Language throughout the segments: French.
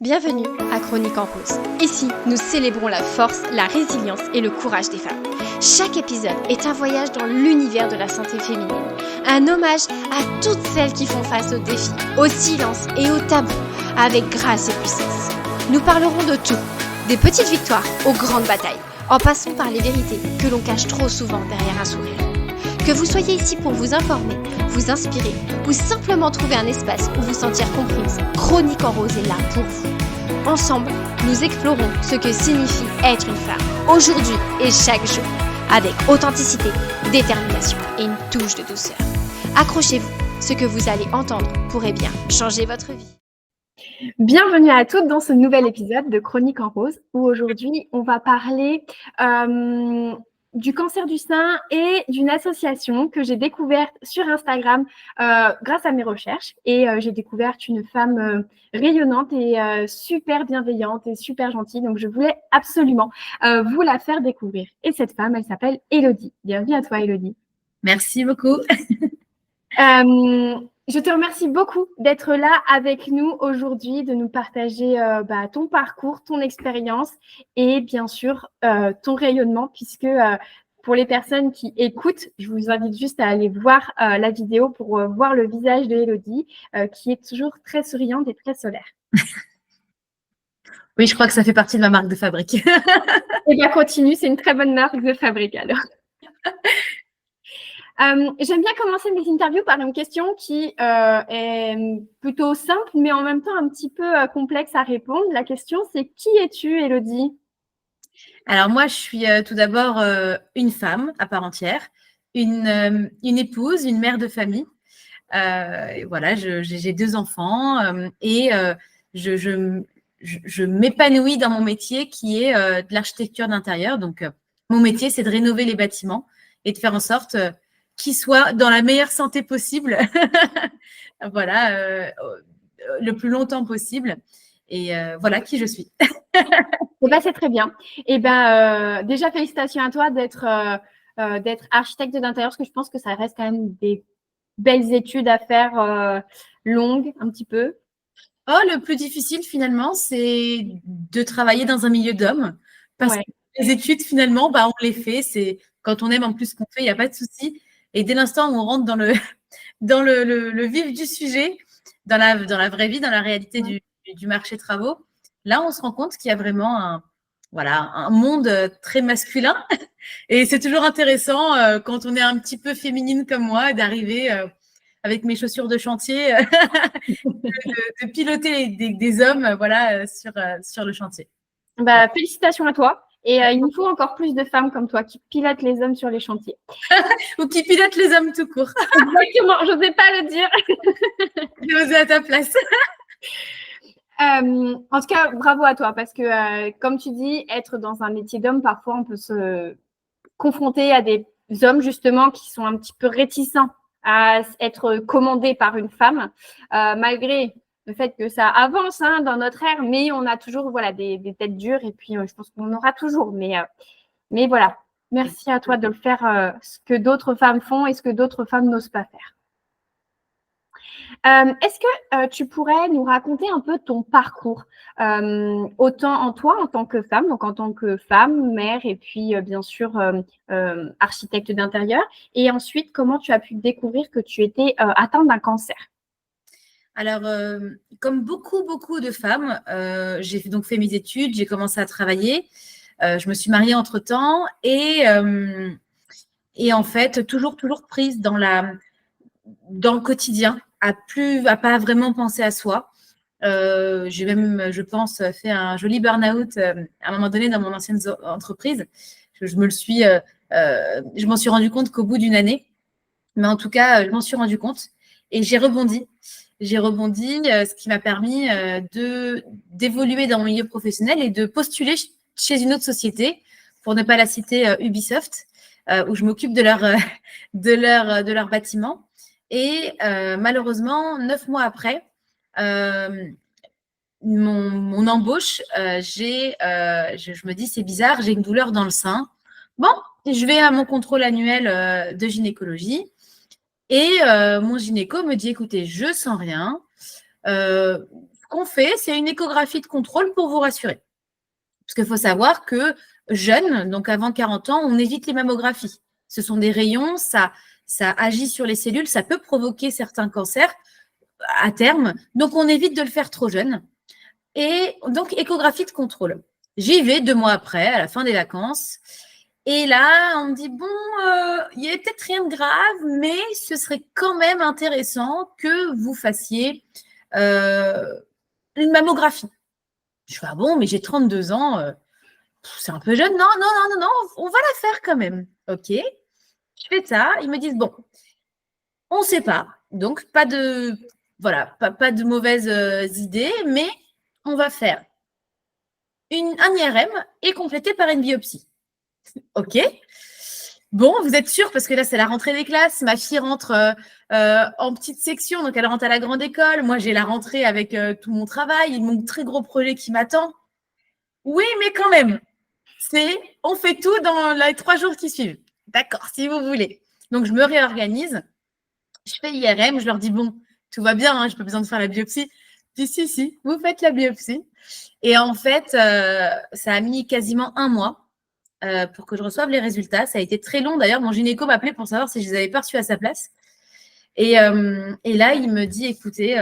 Bienvenue à Chronique en Rose. Ici, nous célébrons la force, la résilience et le courage des femmes. Chaque épisode est un voyage dans l'univers de la santé féminine. Un hommage à toutes celles qui font face aux défis, au silence et aux tabous, avec grâce et puissance. Nous parlerons de tout, des petites victoires aux grandes batailles, en passant par les vérités que l'on cache trop souvent derrière un sourire. Que vous soyez ici pour vous informer, vous inspirer ou simplement trouver un espace où vous sentir comprise, Chronique en Rose est là pour vous. Ensemble, nous explorons ce que signifie être une femme, aujourd'hui et chaque jour, avec authenticité, détermination et une touche de douceur. Accrochez-vous, ce que vous allez entendre pourrait bien changer votre vie. Bienvenue à toutes dans ce nouvel épisode de Chronique en Rose, où aujourd'hui on va parler du cancer du sein et d'une association que j'ai découverte sur Instagram grâce à mes recherches. Et j'ai découvert une femme rayonnante et super bienveillante et super gentille. Donc, je voulais absolument vous la faire découvrir. Et cette femme, elle s'appelle Élodie. Bienvenue à toi, Élodie. Merci beaucoup. Je te remercie beaucoup d'être là avec nous aujourd'hui, de nous partager ton parcours, ton expérience et bien sûr ton rayonnement, puisque pour les personnes qui écoutent, je vous invite juste à aller voir la vidéo pour voir le visage de Élodie, qui est toujours très souriante et très solaire. Oui, je crois que ça fait partie de ma marque de fabrique. Et bien, continue, c'est une très bonne marque de fabrique alors. J'aime bien commencer mes interviews par une question qui est plutôt simple, mais en même temps un petit peu complexe à répondre. La question, c'est qui es-tu, Élodie? Alors moi, je suis tout d'abord une femme à part entière, une épouse, une mère de famille. Voilà, j'ai 2 enfants et je m'épanouis dans mon métier qui est de l'architecture d'intérieur. Donc, mon métier, c'est de rénover les bâtiments et de faire en sorte qu'ils soient dans la meilleure santé possible, voilà, le plus longtemps possible. Et voilà qui je suis. C'est très bien. Et déjà, félicitations à toi d'être architecte d'intérieur, parce que je pense que ça reste quand même des belles études à faire, longues un petit peu. Oh, le plus difficile finalement, c'est de travailler dans un milieu d'hommes. Parce que les études, finalement, on les fait. C'est quand on aime en plus ce qu'on fait, il n'y a pas de souci. Et dès l'instant où on rentre dans le vif du sujet, dans la vraie vie, dans la réalité du marché travaux, là, on se rend compte qu'il y a vraiment un monde très masculin. Et c'est toujours intéressant quand on est un petit peu féminine comme moi d'arriver avec mes chaussures de chantier, de piloter des hommes sur le chantier. Félicitations à toi. Et il nous faut encore plus de femmes comme toi qui pilotent les hommes sur les chantiers. Ou qui pilotent les hommes tout court. Exactement, je n'osais pas le dire. J'ai osé à ta place. En tout cas, bravo à toi, parce que comme tu dis, être dans un métier d'homme, parfois on peut se confronter à des hommes justement qui sont un petit peu réticents à être commandés par une femme, malgré le fait que ça avance dans notre ère, mais on a toujours des têtes dures et puis je pense qu'on aura toujours. Mais voilà, merci à toi de le faire, ce que d'autres femmes font et ce que d'autres femmes n'osent pas faire. Est-ce que tu pourrais nous raconter un peu ton parcours, autant en toi en tant que femme, donc en tant que femme, mère et puis bien sûr architecte d'intérieur, et ensuite comment tu as pu découvrir que tu étais atteinte d'un cancer? Alors, comme beaucoup de femmes, j'ai donc fait mes études, j'ai commencé à travailler, je me suis mariée entre-temps et en fait, toujours prise dans le quotidien, à pas vraiment penser à soi. J'ai même, je pense, fait un joli burn-out à un moment donné dans mon ancienne entreprise. Je m'en suis rendu compte qu'au bout d'une année, mais en tout cas, je m'en suis rendu compte et j'ai rebondi. Ce qui m'a permis d'évoluer dans mon milieu professionnel et de postuler chez une autre société, pour ne pas la citer, Ubisoft, où je m'occupe de leur bâtiment. Et malheureusement, 9 mois après mon embauche, je me dis c'est bizarre, j'ai une douleur dans le sein. Bon, je vais à mon contrôle annuel de gynécologie et mon gynéco me dit écoutez, je sens rien. qu'on fait, c'est une échographie de contrôle pour vous rassurer. Parce qu'il faut savoir que jeune, donc avant 40 ans, on évite les mammographies. Ce sont des rayons, ça agit sur les cellules, ça peut provoquer certains cancers à terme. Donc, on évite de le faire trop jeune. Et donc, échographie de contrôle. J'y vais 2 mois après, à la fin des vacances. Et là, on me dit, bon, il n'y avait peut-être rien de grave, mais ce serait quand même intéressant que vous fassiez une mammographie. Je fais, ah bon, mais j'ai 32 ans, c'est un peu jeune. Non, non, non, non, non, on va la faire quand même. OK, je fais ça. Ils me disent, bon, on ne sait pas. Donc, pas de mauvaises idées, mais on va faire un IRM et complété par une biopsie. OK. Bon, vous êtes sûrs parce que là, c'est la rentrée des classes. Ma fille rentre en petite section, donc elle rentre à la grande école. Moi, j'ai la rentrée avec tout mon travail, mon très gros projet qui m'attend. Oui, mais quand même, on fait tout dans les 3 jours qui suivent. D'accord, si vous voulez. Donc, je me réorganise. Je fais IRM. Je leur dis, bon, tout va bien, hein, je n'ai pas besoin de faire la biopsie. Je dis, si, vous faites la biopsie. Et en fait, ça a mis quasiment 1 mois. Pour que je reçoive les résultats. Ça a été très long. D'ailleurs, mon gynéco m'appelait pour savoir si je les avais pas reçus à sa place. Et là, il me dit, écoutez,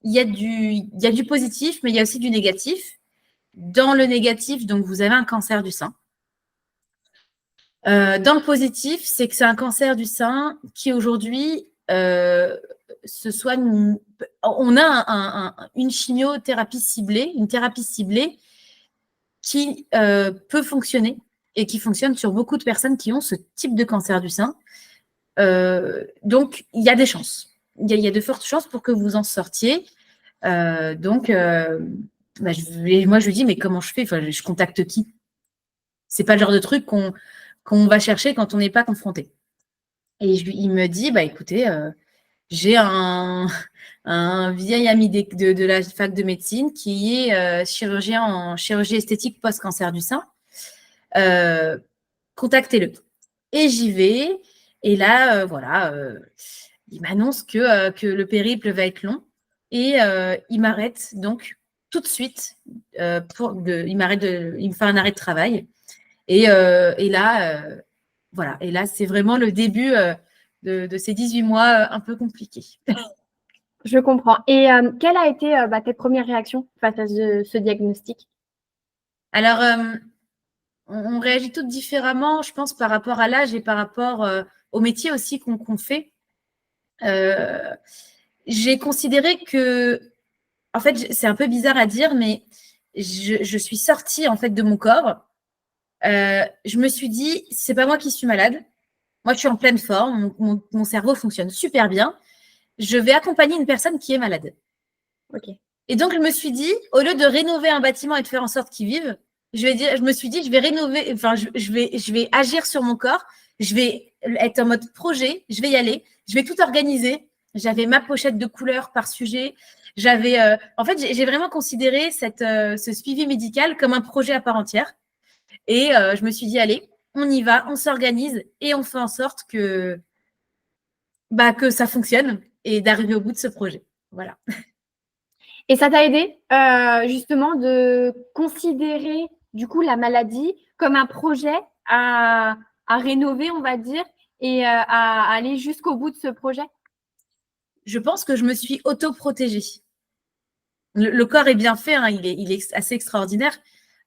il y a du positif, mais il y a aussi du négatif. Dans le négatif, donc, vous avez un cancer du sein. Dans le positif, c'est que c'est un cancer du sein qui, aujourd'hui, se soigne. On a une chimiothérapie ciblée, une thérapie ciblée qui peut fonctionner et qui fonctionne sur beaucoup de personnes qui ont ce type de cancer du sein. Donc, il y a des chances. Il y a de fortes chances pour que vous en sortiez. Moi, je lui dis, mais comment je fais? Enfin, je contacte qui? C'est pas le genre de truc qu'on va chercher quand on n'est pas confronté. Et il me dit, écoutez, j'ai un vieil ami de la fac de médecine qui est chirurgien en chirurgie esthétique post-cancer du sein. Contactez-le. Et j'y vais. Et là, il m'annonce que le périple va être long. Et il m'arrête donc tout de suite. Il me fait un arrêt de travail. Et là, Et là, c'est vraiment le début de ces 18 mois un peu compliqués. Je comprends. Et quelle a été tes premières réactions face à ce diagnostic? Alors, on réagit toutes différemment, je pense, par rapport à l'âge et par rapport au métier aussi qu'on fait. J'ai considéré que, en fait, c'est un peu bizarre à dire, mais je suis sortie en fait de mon corps. Je me suis dit, c'est pas moi qui suis malade. Moi, je suis en pleine forme. Mon cerveau fonctionne super bien. Je vais accompagner une personne qui est malade. Ok. Et donc, je me suis dit, au lieu de rénover un bâtiment et de faire en sorte qu'il vive, je me suis dit, je vais rénover, enfin, je vais agir sur mon corps, je vais être en mode projet, je vais y aller, je vais tout organiser. J'avais ma pochette de couleurs par sujet. En fait, j'ai vraiment considéré ce suivi médical comme un projet à part entière. Et je me suis dit, allez, on y va, on s'organise et on fait en sorte que ça fonctionne et d'arriver au bout de ce projet. Voilà. Et ça t'a aidé justement de considérer du coup la maladie comme un projet à rénover, on va dire, et à aller jusqu'au bout de ce projet? Je pense que je me suis auto-protégée. Le corps est bien fait, hein, il est assez extraordinaire.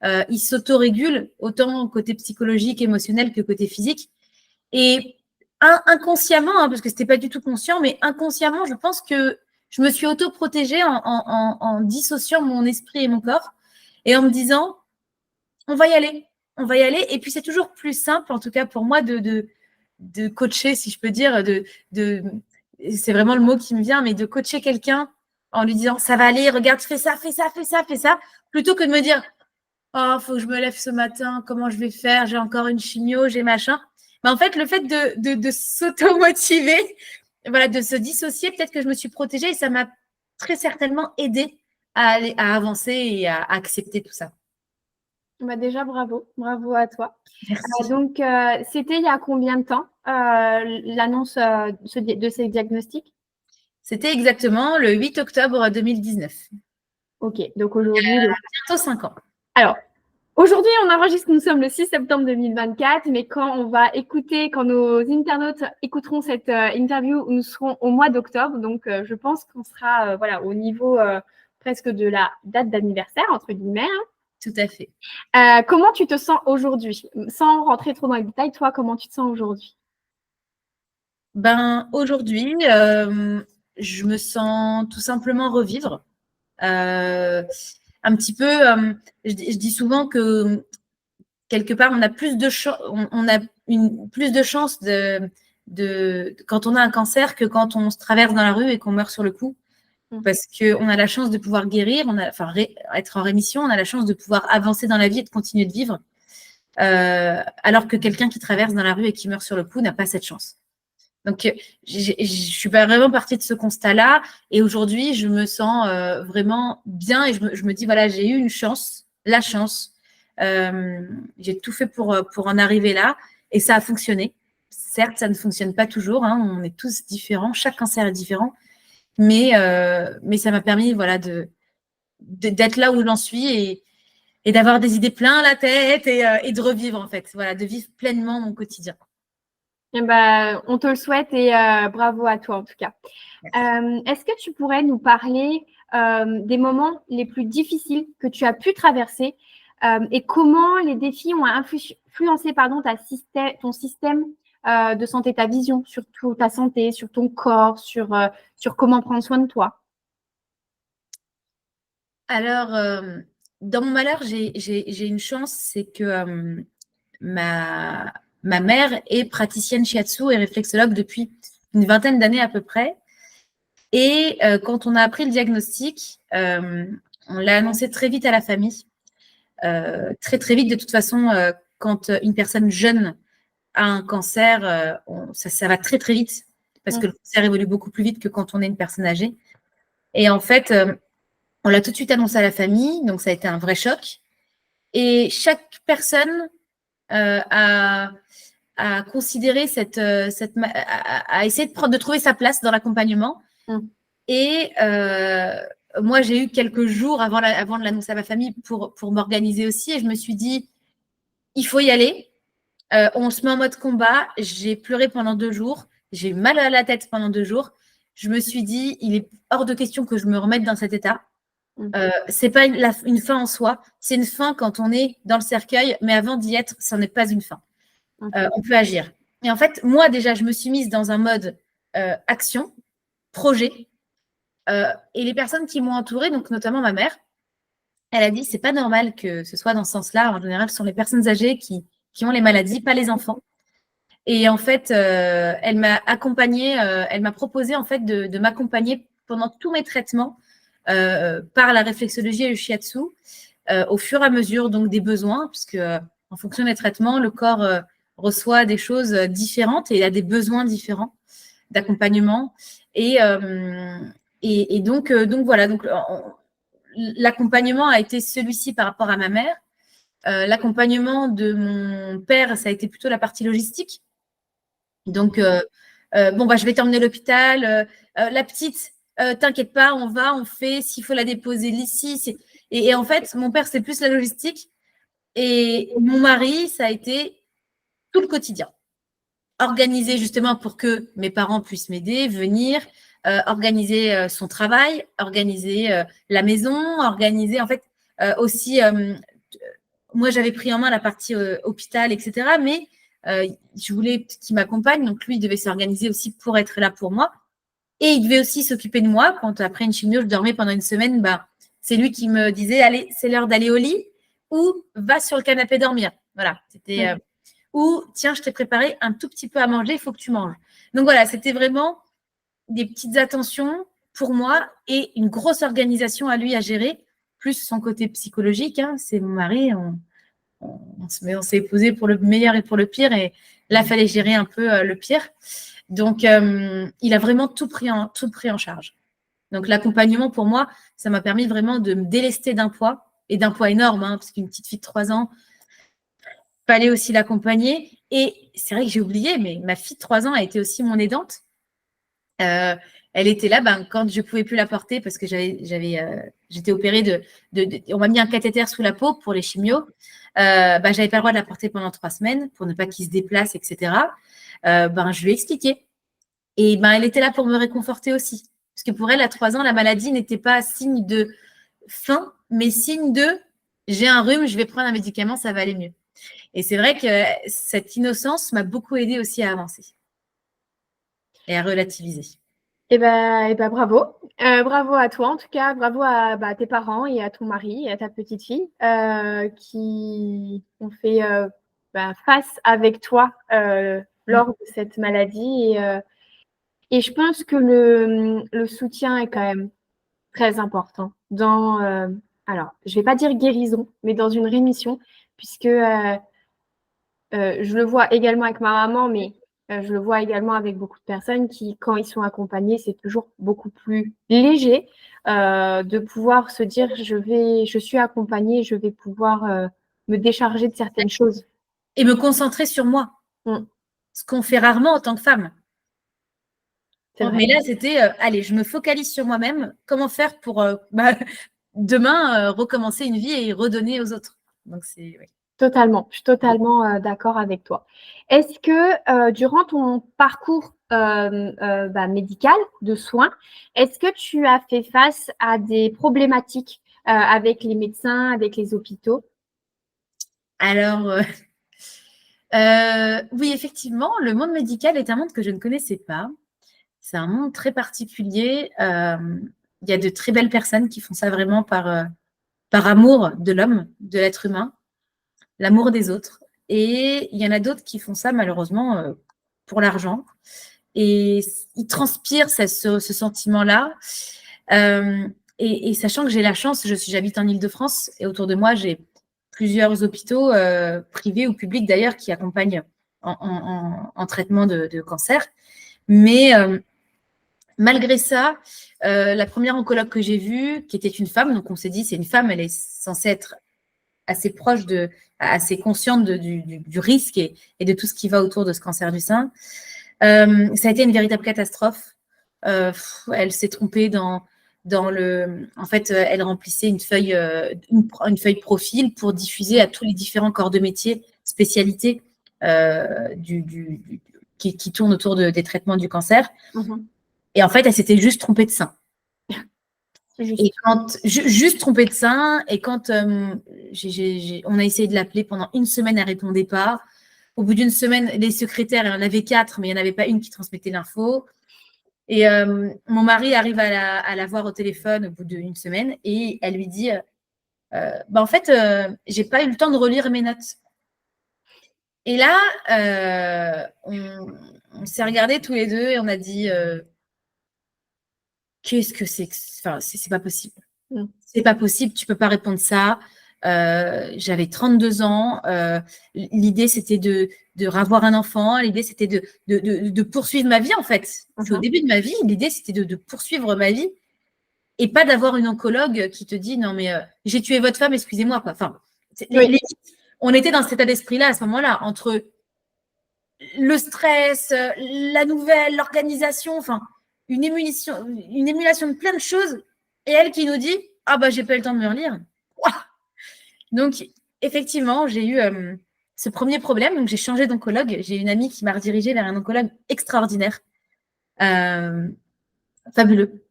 Il s'auto-régule autant côté psychologique, émotionnel que côté physique. Et inconsciemment, hein, parce que ce n'était pas du tout conscient, mais inconsciemment, je pense que je me suis auto-protégée en dissociant mon esprit et mon corps et en me disant, on va y aller. Et puis, c'est toujours plus simple, en tout cas pour moi, de coacher, si je peux dire, c'est vraiment le mot qui me vient, mais de coacher quelqu'un en lui disant, ça va aller, regarde, fais ça, plutôt que de me dire, oh, faut que je me lève ce matin, comment je vais faire, j'ai encore une chimio, j'ai machin. Mais en fait, le fait de s'auto-motiver, voilà, de se dissocier, peut-être que je me suis protégée et ça m'a très certainement aidée à avancer et à accepter tout ça. Déjà, bravo à toi. Merci. Donc, c'était il y a combien de temps l'annonce de ces diagnostics? C'était exactement le 8 octobre 2019. Ok, donc aujourd'hui… Bientôt 5 ans. Alors, aujourd'hui, on enregistre, nous sommes le 6 septembre 2024, mais quand nos internautes écouteront cette interview, nous serons au mois d'octobre. Donc, je pense qu'on sera au niveau presque de la date d'anniversaire, entre guillemets. Tout à fait. Comment tu te sens aujourd'hui? Sans rentrer trop dans les détails, toi, comment tu te sens aujourd'hui? Aujourd'hui, je me sens tout simplement revivre. Un petit peu, je dis souvent que quelque part, on a plus de chance quand on a un cancer que quand on se traverse dans la rue et qu'on meurt sur le coup. Parce qu'on a la chance de pouvoir guérir, être en rémission, on a la chance de pouvoir avancer dans la vie et de continuer de vivre. Alors que quelqu'un qui traverse dans la rue et qui meurt sur le coup n'a pas cette chance. Donc, je suis vraiment partie de ce constat-là. Et aujourd'hui, je me sens vraiment bien et je me dis, voilà, j'ai eu une chance, la chance. J'ai tout fait pour en arriver là et ça a fonctionné. Certes, ça ne fonctionne pas toujours. On est tous différents. Chaque cancer est différent. Mais ça m'a permis d'être là où j'en suis et d'avoir des idées plein la tête et de revivre, en fait. Voilà, de vivre pleinement mon quotidien. Eh on te le souhaite et bravo à toi en tout cas. Est-ce que tu pourrais nous parler des moments les plus difficiles que tu as pu traverser et comment les défis ont influencé ton système de santé, ta vision sur ta santé, sur ton corps, sur comment prendre soin de toi? Alors, dans mon malheur, j'ai une chance, c'est que ma mère est praticienne shiatsu et réflexologue depuis une vingtaine d'années à peu près. Et quand on a appris le diagnostic, on l'a annoncé très vite à la famille. Très, très vite, de toute façon, quand une personne jeune a un cancer, ça va très, très vite parce que le cancer évolue beaucoup plus vite que quand on est une personne âgée. Et en fait, on l'a tout de suite annoncé à la famille, donc ça a été un vrai choc. Et chaque personne a considéré a essayé de trouver sa place dans l'accompagnement. Et moi, j'ai eu quelques jours avant de l'annoncer à ma famille pour m'organiser aussi. Et je me suis dit, il faut y aller. On se met en mode combat. J'ai pleuré pendant 2 jours. J'ai eu mal à la tête pendant 2 jours. Je me suis dit, il est hors de question que je me remette dans cet état. C'est pas une fin en soi. C'est une fin quand on est dans le cercueil. Mais avant d'y être, ça n'est pas une fin. On peut agir. Et en fait, moi, déjà, je me suis mise dans un mode action, projet. Et les personnes qui m'ont entourée, donc notamment ma mère, elle a dit, c'est pas normal que ce soit dans ce sens-là. En général, ce sont les personnes âgées qui ont les maladies, pas les enfants. Et en fait, elle m'a accompagnée, elle m'a proposé en fait de m'accompagner pendant tous mes traitements par la réflexologie et le shiatsu au fur et à mesure donc des besoins, puisque en fonction des traitements, le corps reçoit des choses différentes et il a des besoins différents d'accompagnement. Et donc voilà, donc l'accompagnement a été celui-ci par rapport à ma mère. L'accompagnement de mon père, ça a été plutôt la partie logistique. Donc, je vais t'emmener à l'hôpital. La petite, t'inquiète pas, on fait. S'il faut la déposer ici. Et en fait, mon père, c'est plus la logistique. Et mon mari, ça a été tout le quotidien. Organiser justement pour que mes parents puissent m'aider, venir, organiser son travail, organiser la maison, organiser en fait aussi, moi j'avais pris en main la partie hôpital, etc. Mais je voulais qu'il m'accompagne, donc lui il devait s'organiser aussi pour être là pour moi. Et il devait aussi s'occuper de moi. Quand après une chimio, je dormais pendant une semaine, c'est lui qui me disait, allez, c'est l'heure d'aller au lit ou va sur le canapé dormir. Voilà, c'était… ou tiens, je t'ai préparé un tout petit peu à manger, il faut que tu manges. Donc voilà, c'était vraiment des petites attentions pour moi et une grosse organisation à lui à gérer, plus son côté psychologique. C'est mon mari, on s'est épousés pour le meilleur et pour le pire, et là, il fallait gérer un peu le pire. Donc, il a vraiment tout pris en charge. Donc, l'accompagnement, pour moi, ça m'a permis vraiment de me délester d'un poids, et d'un poids énorme, parce qu'une petite fille de 3 ans, fallait aussi l'accompagner. Et c'est vrai que j'ai oublié, mais ma fille de 3 ans a été aussi mon aidante. Elle était là quand je ne pouvais plus la porter parce que j'étais opérée on m'a mis un cathéter sous la peau pour les chimios. J'avais pas le droit de la porter pendant 3 semaines pour ne pas qu'il se déplace, etc. Je lui ai expliqué. Et elle était là pour me réconforter aussi. Parce que pour elle, à 3 ans, la maladie n'était pas signe de fin, mais signe de j'ai un rhume, je vais prendre un médicament, ça va aller mieux. Et c'est vrai que cette innocence m'a beaucoup aidée aussi à avancer et à relativiser. Bravo. Bravo à toi, en tout cas. Bravo à tes parents et à ton mari et à ta petite fille qui ont fait face avec toi lors de cette maladie. Et je pense que le soutien est quand même très important dans, alors, je ne vais pas dire guérison, mais dans une rémission, puisque je le vois également avec ma maman, mais je le vois également avec beaucoup de personnes qui, quand ils sont accompagnés, c'est toujours beaucoup plus léger de pouvoir se dire je suis accompagnée, je vais pouvoir me décharger de certaines choses. Et me concentrer sur moi. Ce qu'on fait rarement en tant que femme. Mais là, c'était allez, je me focalise sur moi-même. Comment faire pour demain recommencer une vie et redonner aux autres. Donc, c'est oui. Totalement, je suis totalement d'accord avec toi. Est-ce que durant ton parcours médical de soins, est-ce que tu as fait face à des problématiques avec les médecins, avec les hôpitaux? Alors, oui, effectivement, le monde médical est un monde que je ne connaissais pas. C'est un monde très particulier. Il y a de très belles personnes qui font ça vraiment par amour de l'homme, de l'être humain, l'amour des autres. Et il y en a d'autres qui font ça malheureusement pour l'argent. Et ils transpirent ce sentiment-là. Et sachant que j'ai la chance, j'habite en Île-de-France et autour de moi, j'ai plusieurs hôpitaux privés ou publics d'ailleurs qui accompagnent en traitement de cancer. Mais malgré ça, la première oncologue que j'ai vue, qui était une femme, donc on s'est dit c'est une femme, elle est censée être assez proche assez consciente du risque et de tout ce qui va autour de ce cancer du sein. Ça a été une véritable catastrophe. Elle s'est trompée en fait, elle remplissait une feuille profil pour diffuser à tous les différents corps de métier, spécialités qui tournent autour des traitements du cancer. Et en fait, elle s'était juste trompée de sein. Juste trompée de sein. Et quand on a essayé de l'appeler pendant une semaine, elle ne répondait pas. Au bout d'une semaine, les secrétaires, il y en avait 4, mais il n'y en avait pas une qui transmettait l'info. Et mon mari arrive à la voir au téléphone au bout d'une semaine et elle lui dit en fait, j'ai pas eu le temps de relire mes notes. Et là, on s'est regardés tous les deux et on a dit qu'est-ce que c'est que… Enfin, c'est pas possible. C'est pas possible, tu peux pas répondre ça. J'avais 32 ans. L'idée, c'était de revoir un enfant. L'idée, c'était de poursuivre ma vie, en fait. Au début de ma vie, l'idée, c'était de poursuivre ma vie et pas d'avoir une oncologue qui te dit non, mais j'ai tué votre femme, excusez-moi. Quoi. Enfin, on était dans cet état d'esprit-là à ce moment-là, entre le stress, la nouvelle, l'organisation, enfin, une émulation de plein de choses. Et elle qui nous dit ah j'ai pas eu le temps de me relire. Ouah. Donc, effectivement, j'ai eu ce premier problème. Donc, j'ai changé d'oncologue. J'ai une amie qui m'a redirigée vers un oncologue extraordinaire, fabuleux,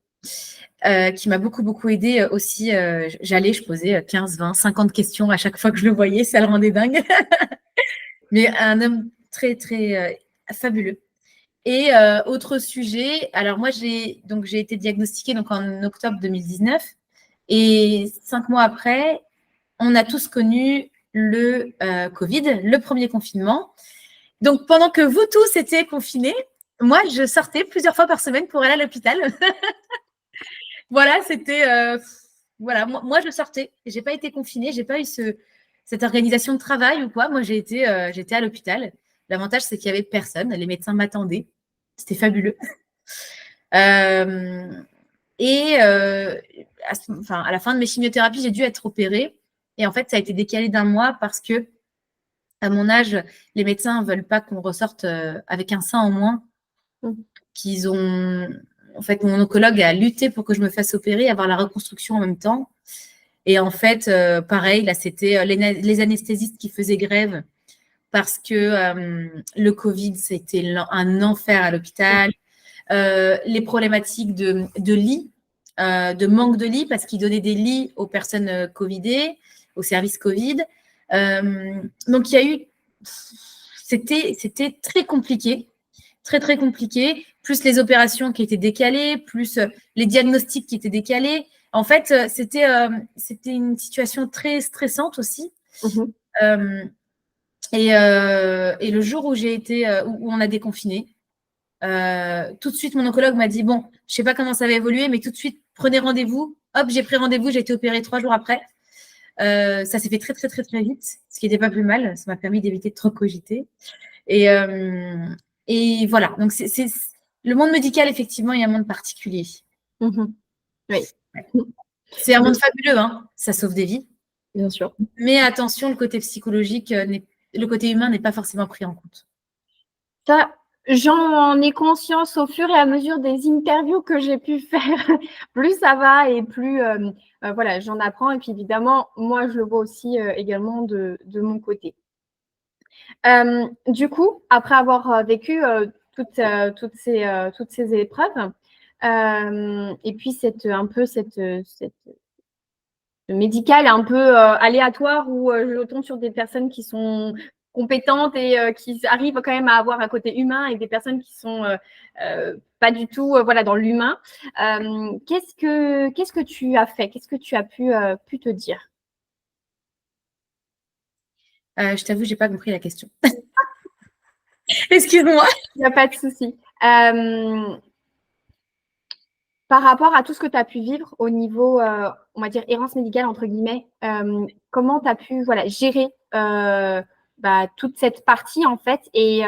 qui m'a beaucoup, beaucoup aidée aussi. Je posais 15, 20, 50 questions à chaque fois que je le voyais. Ça le rendait dingue. Mais un homme très, très fabuleux. Et autre sujet, alors moi, j'ai été diagnostiquée en octobre 2019. Et 5 mois après, on a tous connu le Covid, le premier confinement. Donc, pendant que vous tous étiez confinés, moi, je sortais plusieurs fois par semaine pour aller à l'hôpital. Voilà, c'était… voilà, moi, je sortais. Je n'ai pas été confinée. Je n'ai pas eu cette organisation de travail ou quoi. Moi, j'étais à l'hôpital. L'avantage, c'est qu'il n'y avait personne. Les médecins m'attendaient. C'était fabuleux. Et à la fin de mes chimiothérapies, j'ai dû être opérée. Et en fait, ça a été décalé d'1 mois parce que, à mon âge, les médecins ne veulent pas qu'on ressorte avec un sein en moins. Qu'ils ont en fait, mon oncologue a lutté pour que je me fasse opérer, avoir la reconstruction en même temps. Et en fait, pareil, là, c'était les anesthésistes qui faisaient grève parce que le Covid, c'était un enfer à l'hôpital. Les problématiques de lits, de manque de lits, parce qu'ils donnaient des lits aux personnes Covidées, au service Covid. Donc, il y a eu... C'était très compliqué. Très, très compliqué, plus les opérations qui étaient décalées, plus les diagnostics qui étaient décalés. En fait, c'était une situation très stressante aussi. Et le jour où j'ai été, où on a déconfiné, tout de suite, mon oncologue m'a dit, bon, je ne sais pas comment ça va évoluer, mais tout de suite, prenez rendez-vous. Hop, j'ai pris rendez-vous, j'ai été opérée 3 jours après. Ça s'est fait très, très, très, très vite, ce qui n'était pas plus mal. Ça m'a permis d'éviter de trop cogiter. Et voilà, donc le monde médical, effectivement, est un monde particulier. Oui. C'est un monde fabuleux, hein, ça sauve des vies. Bien sûr. Mais attention, le côté psychologique, le côté humain n'est pas forcément pris en compte. Ça, j'en ai conscience au fur et à mesure des interviews que j'ai pu faire. Plus ça va et plus voilà, j'en apprends. Et puis évidemment, moi, je le vois aussi également de mon côté. Du coup, après avoir vécu toutes ces épreuves, et puis cette médicale un peu aléatoire où je tombe sur des personnes qui sont compétentes et qui arrivent quand même à avoir un côté humain et des personnes qui sont pas du tout voilà, dans l'humain. Qu'est-ce que tu as fait? Qu'est-ce que tu as pu te dire? Je t'avoue, je n'ai pas compris la question. Excuse-moi. Il n'y a pas de souci. Par rapport à tout ce que tu as pu vivre au niveau, on va dire, errance médicale, entre guillemets, comment tu as pu voilà, gérer toute cette partie, en fait, et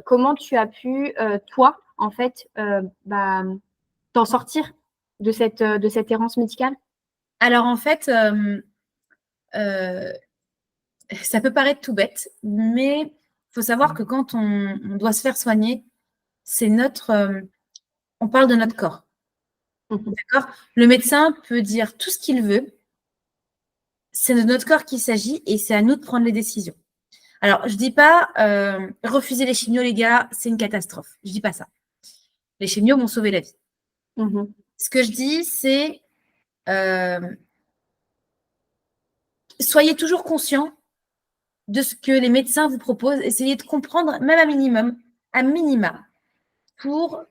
comment tu as pu, toi, en fait, t'en sortir de cette errance médicale? Alors, en fait, ça peut paraître tout bête, mais il faut savoir que quand on doit se faire soigner, c'est on parle de notre corps. D'accord ? Le médecin peut dire tout ce qu'il veut. C'est de notre corps qu'il s'agit et c'est à nous de prendre les décisions. Alors, je ne dis pas refuser les chimios, les gars, c'est une catastrophe. Je ne dis pas ça. Les chimios m'ont sauvé la vie. Ce que je dis, c'est soyez toujours conscient de ce que les médecins vous proposent. Essayez de comprendre, même à minima, pour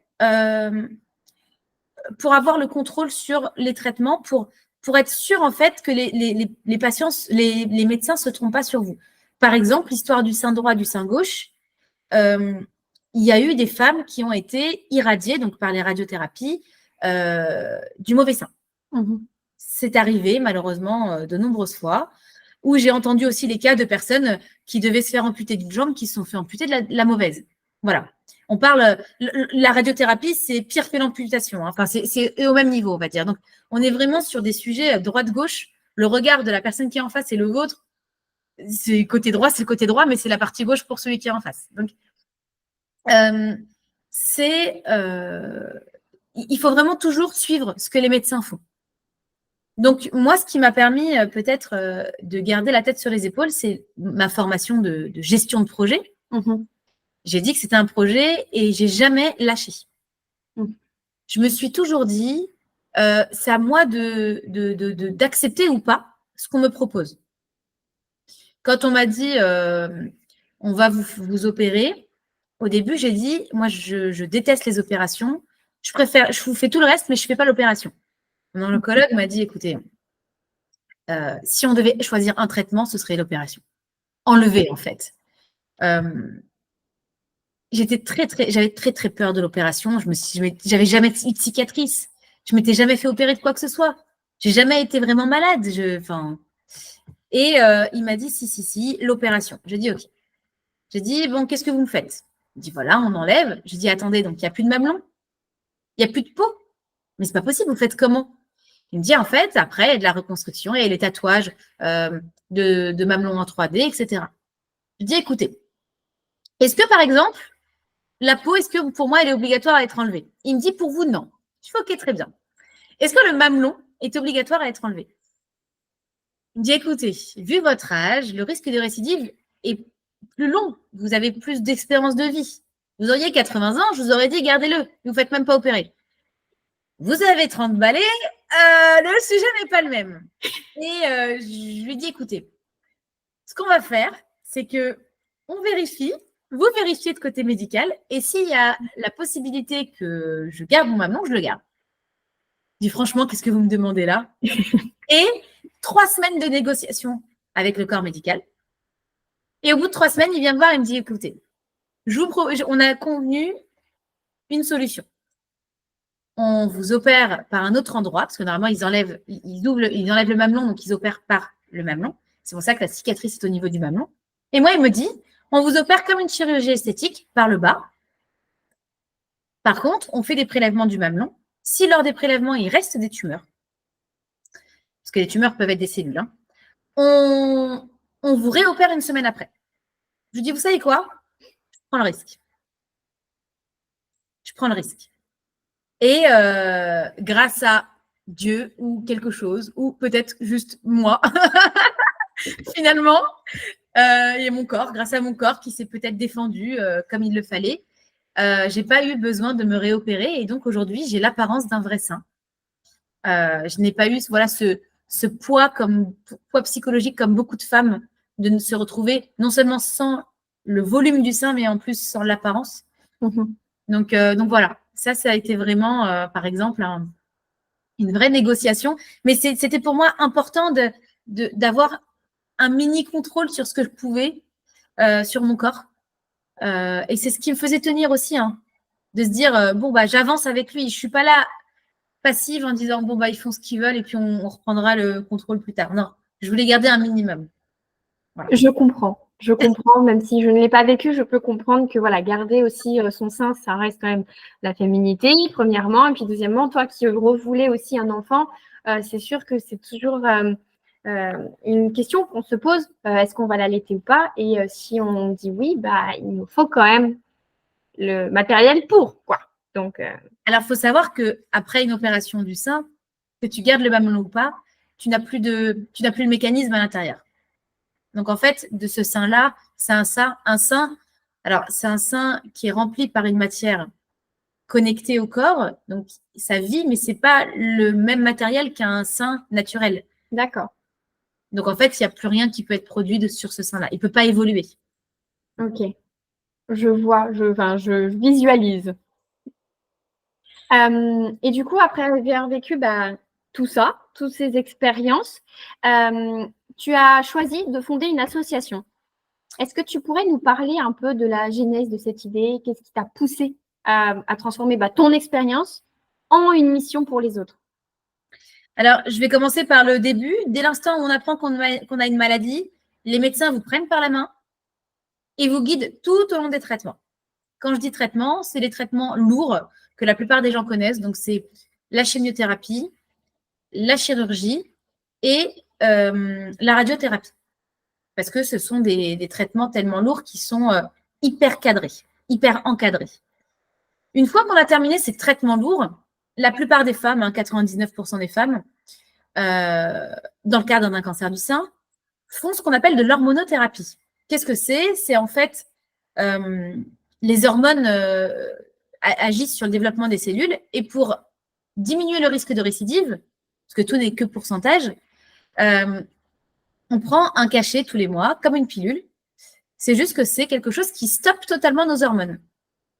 avoir le contrôle sur les traitements, pour être sûr, en fait, que les patients, les médecins ne se trompent pas sur vous. Par exemple, l'histoire du sein droit, du sein gauche, il y a eu des femmes qui ont été irradiées, donc par les radiothérapies, du mauvais sein. C'est arrivé, malheureusement, de nombreuses fois, où j'ai entendu aussi les cas de personnes qui devaient se faire amputer d'une jambe, qui se sont fait amputer de la mauvaise. Voilà. On parle, la radiothérapie, c'est pire que l'amputation. Hein. Enfin, c'est au même niveau, on va dire. Donc, on est vraiment sur des sujets droite-gauche. Le regard de la personne qui est en face et le vôtre, c'est côté droit, c'est le côté droit, mais c'est la partie gauche pour celui qui est en face. Donc, il faut vraiment toujours suivre ce que les médecins font. Donc, moi, ce qui m'a permis peut-être de garder la tête sur les épaules, c'est ma formation de gestion de projet. J'ai dit que c'était un projet et j'ai jamais lâché. Je me suis toujours dit, c'est à moi d'accepter ou pas ce qu'on me propose. Quand on m'a dit, on va vous opérer, au début, j'ai dit, moi, je déteste les opérations. Je vous fais tout le reste, mais je ne fais pas l'opération. Mon oncologue m'a dit, écoutez, si on devait choisir un traitement, ce serait l'opération. Enlever, en fait. J'avais très, très peur de l'opération. J'avais jamais eu de cicatrice. Je m'étais jamais fait opérer de quoi que ce soit. J'ai jamais été vraiment malade. Et il m'a dit, si, l'opération. J'ai dit, OK. J'ai dit, bon, qu'est-ce que vous me faites? Il dit, voilà, on enlève. J'ai dit, attendez, donc il n'y a plus de mamelon? Il n'y a plus de peau? Mais c'est pas possible, vous faites comment? Il me dit, en fait, après, il y a de la reconstruction et les tatouages de mamelon en 3D, etc. Je dis, écoutez, est-ce que, par exemple, la peau, est-ce que pour moi, elle est obligatoire à être enlevée? Il me dit, pour vous, non. Je fais OK, très bien. Est-ce que le mamelon est obligatoire à être enlevé? Il me dit, écoutez, vu votre âge, le risque de récidive est plus long. Vous avez plus d'expérience de vie. Vous auriez 80 ans, je vous aurais dit, gardez-le. Ne vous faites même pas opérer. Vous avez 30 balais, le sujet n'est pas le même. Et je lui dis, écoutez, ce qu'on va faire, c'est que on vérifie, vous vérifiez de côté médical, et s'il y a la possibilité que je garde mon mamelon, je le garde. Je dis, franchement, qu'est-ce que vous me demandez là? Et 3 semaines de négociation avec le corps médical. Et au bout de 3 semaines, il vient me voir et me dit, écoutez, on a convenu une solution. On vous opère par un autre endroit, parce que normalement, ils enlèvent le mamelon, donc ils opèrent par le mamelon. C'est pour ça que la cicatrice est au niveau du mamelon. Et moi, il me dit, on vous opère comme une chirurgie esthétique par le bas. Par contre, on fait des prélèvements du mamelon. Si lors des prélèvements, il reste des tumeurs, parce que les tumeurs peuvent être des cellules, hein, on vous réopère une semaine après. Je lui dis, vous savez quoi? Je prends le risque. Je prends le risque. Et grâce à Dieu ou quelque chose, ou peut-être juste moi, finalement, il y a mon corps, grâce à mon corps qui s'est peut-être défendu comme il le fallait, je n'ai pas eu besoin de me réopérer. Et donc aujourd'hui, j'ai l'apparence d'un vrai sein. Je n'ai pas eu ce poids psychologique comme beaucoup de femmes, de se retrouver non seulement sans le volume du sein, mais en plus sans l'apparence. Donc voilà, ça a été vraiment, par exemple, une vraie négociation. Mais c'était pour moi important d'avoir un mini contrôle sur ce que je pouvais, sur mon corps. Et c'est ce qui me faisait tenir aussi, hein, de se dire, j'avance avec lui. Je ne suis pas là passive en disant, ils font ce qu'ils veulent et puis on reprendra le contrôle plus tard. Non, je voulais garder un minimum. Voilà. Je comprends, même si je ne l'ai pas vécu, je peux comprendre que voilà, garder aussi son sein, ça reste quand même la féminité, premièrement, et puis deuxièmement, toi qui revoulais aussi un enfant, c'est sûr que c'est toujours une question qu'on se pose, est-ce qu'on va l'allaiter ou pas? Et si on dit oui, il nous faut quand même le matériel pour, quoi. Donc, alors, il faut savoir qu'après une opération du sein, que tu gardes le mamelon ou pas, tu n'as plus le mécanisme à l'intérieur. Donc, en fait, de ce sein-là, c'est un sein. Alors, c'est un sein qui est rempli par une matière connectée au corps. Donc, ça vit, mais ce n'est pas le même matériel qu'un sein naturel. D'accord. Donc, en fait, il n'y a plus rien qui peut être produit sur ce sein-là. Il ne peut pas évoluer. Ok. Je vois, je visualise. Et du coup, après avoir vécu tout ça, toutes ces expériences, tu as choisi de fonder une association. Est-ce que tu pourrais nous parler un peu de la genèse de cette idée? Qu'est-ce qui t'a poussé à transformer ton expérience en une mission pour les autres? Alors, je vais commencer par le début. Dès l'instant où on apprend qu'on a une maladie, les médecins vous prennent par la main et vous guident tout au long des traitements. Quand je dis traitement, c'est les traitements lourds que la plupart des gens connaissent. Donc, c'est la chimiothérapie, la chirurgie et la radiothérapie. Parce que ce sont des traitements tellement lourds qui sont hyper cadrés, hyper encadrés. Une fois qu'on a terminé ces traitements lourds, la plupart des femmes, 99% des femmes, dans le cadre d'un cancer du sein, font ce qu'on appelle de l'hormonothérapie. Qu'est-ce que c'est? C'est en fait les hormones agissent sur le développement des cellules et pour diminuer le risque de récidive, parce que tout n'est que pourcentage, on prend un cachet tous les mois, comme une pilule. C'est juste que c'est quelque chose qui stoppe totalement nos hormones.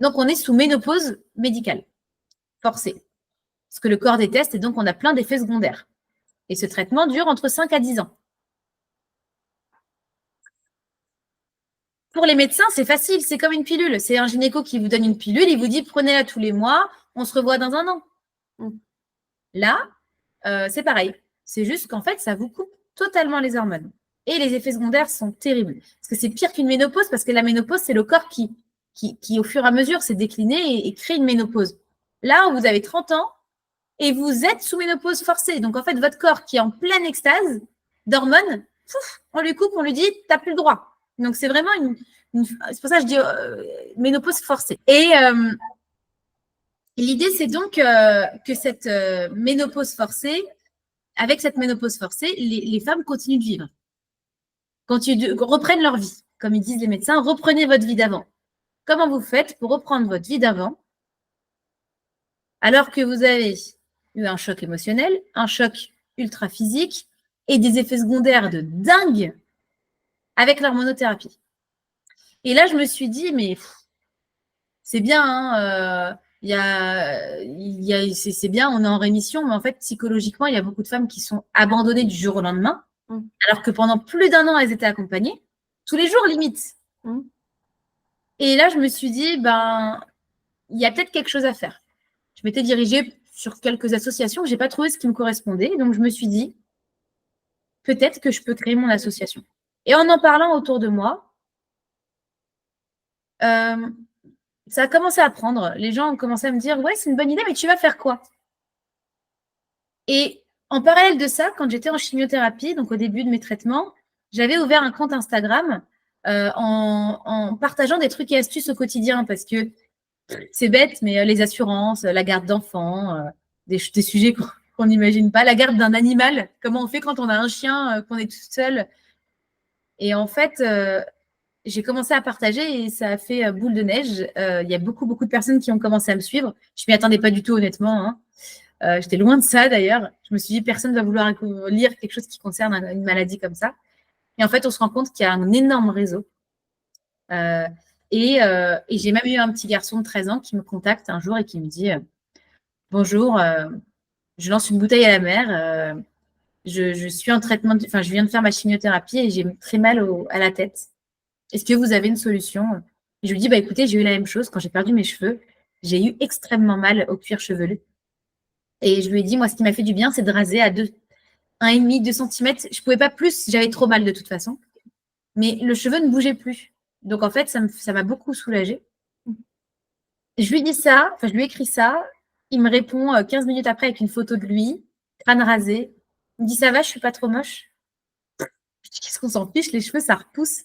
Donc, on est sous ménopause médicale, forcée. Ce que le corps déteste, et donc on a plein d'effets secondaires. Et ce traitement dure entre 5 à 10 ans. Pour les médecins, c'est facile, c'est comme une pilule. C'est un gynéco qui vous donne une pilule, il vous dit prenez-la tous les mois, on se revoit dans un an. Là, c'est pareil. C'est juste qu'en fait, ça vous coupe totalement les hormones. Et les effets secondaires sont terribles. Parce que c'est pire qu'une ménopause, parce que la ménopause, c'est le corps qui au fur et à mesure, s'est décliné et crée une ménopause. Là, vous avez 30 ans et vous êtes sous ménopause forcée. Donc, en fait, votre corps qui est en pleine extase d'hormones, on lui coupe, on lui dit, tu n'as plus le droit. Donc, c'est vraiment c'est pour ça que je dis ménopause forcée. Et Et l'idée, c'est donc que cette ménopause forcée, avec cette ménopause forcée, les femmes continuent de vivre, reprennent leur vie. Comme ils disent les médecins, reprenez votre vie d'avant. Comment vous faites pour reprendre votre vie d'avant alors que vous avez eu un choc émotionnel, un choc ultra physique et des effets secondaires de dingue avec l'hormonothérapie? Et là, je me suis dit, mais c'est bien, hein, c'est bien, on est en rémission, mais en fait, psychologiquement, il y a beaucoup de femmes qui sont abandonnées du jour au lendemain, alors que pendant plus d'1 an, elles étaient accompagnées, tous les jours, limite. Et là, je me suis dit, il y a peut-être quelque chose à faire. Je m'étais dirigée sur quelques associations, je n'ai pas trouvé ce qui me correspondait, donc je me suis dit, peut-être que je peux créer mon association. Et en parlant autour de moi, ça a commencé à prendre. Les gens ont commencé à me dire, ouais, c'est une bonne idée, mais tu vas faire quoi? Et en parallèle de ça, quand j'étais en chimiothérapie, donc au début de mes traitements, j'avais ouvert un compte Instagram en partageant des trucs et astuces au quotidien, parce que c'est bête, mais les assurances, la garde d'enfants, des sujets qu'on n'imagine pas, la garde d'un animal, comment on fait quand on a un chien, qu'on est tout seul. Et en fait, j'ai commencé à partager et ça a fait boule de neige. Il y a beaucoup de personnes qui ont commencé à me suivre. Je ne m'y attendais pas du tout, honnêtement, hein. J'étais loin de ça, d'ailleurs. Je me suis dit, personne ne va vouloir lire quelque chose qui concerne une maladie comme ça. Et en fait, on se rend compte qu'il y a un énorme réseau. Et j'ai même eu un petit garçon de 13 ans qui me contacte un jour et qui me dit bonjour, je lance une bouteille à la mer. Je suis en traitement, je viens de faire ma chimiothérapie et j'ai très mal à la tête. Est-ce que vous avez une solution? Et je lui dis écoutez, j'ai eu la même chose quand j'ai perdu mes cheveux. J'ai eu extrêmement mal au cuir chevelu. Et je lui ai dit moi, ce qui m'a fait du bien, c'est de raser à 1,5, 2 cm. Je ne pouvais pas plus, j'avais trop mal de toute façon. Mais le cheveu ne bougeait plus. Donc, en fait, ça m'a beaucoup soulagée. Je lui dis ça, je lui écris ça. Il me répond 15 minutes après avec une photo de lui, crâne rasé. Il me dit, ça va, je suis pas trop moche. Je dis, qu'est-ce qu'on s'en fiche, les cheveux, ça repousse.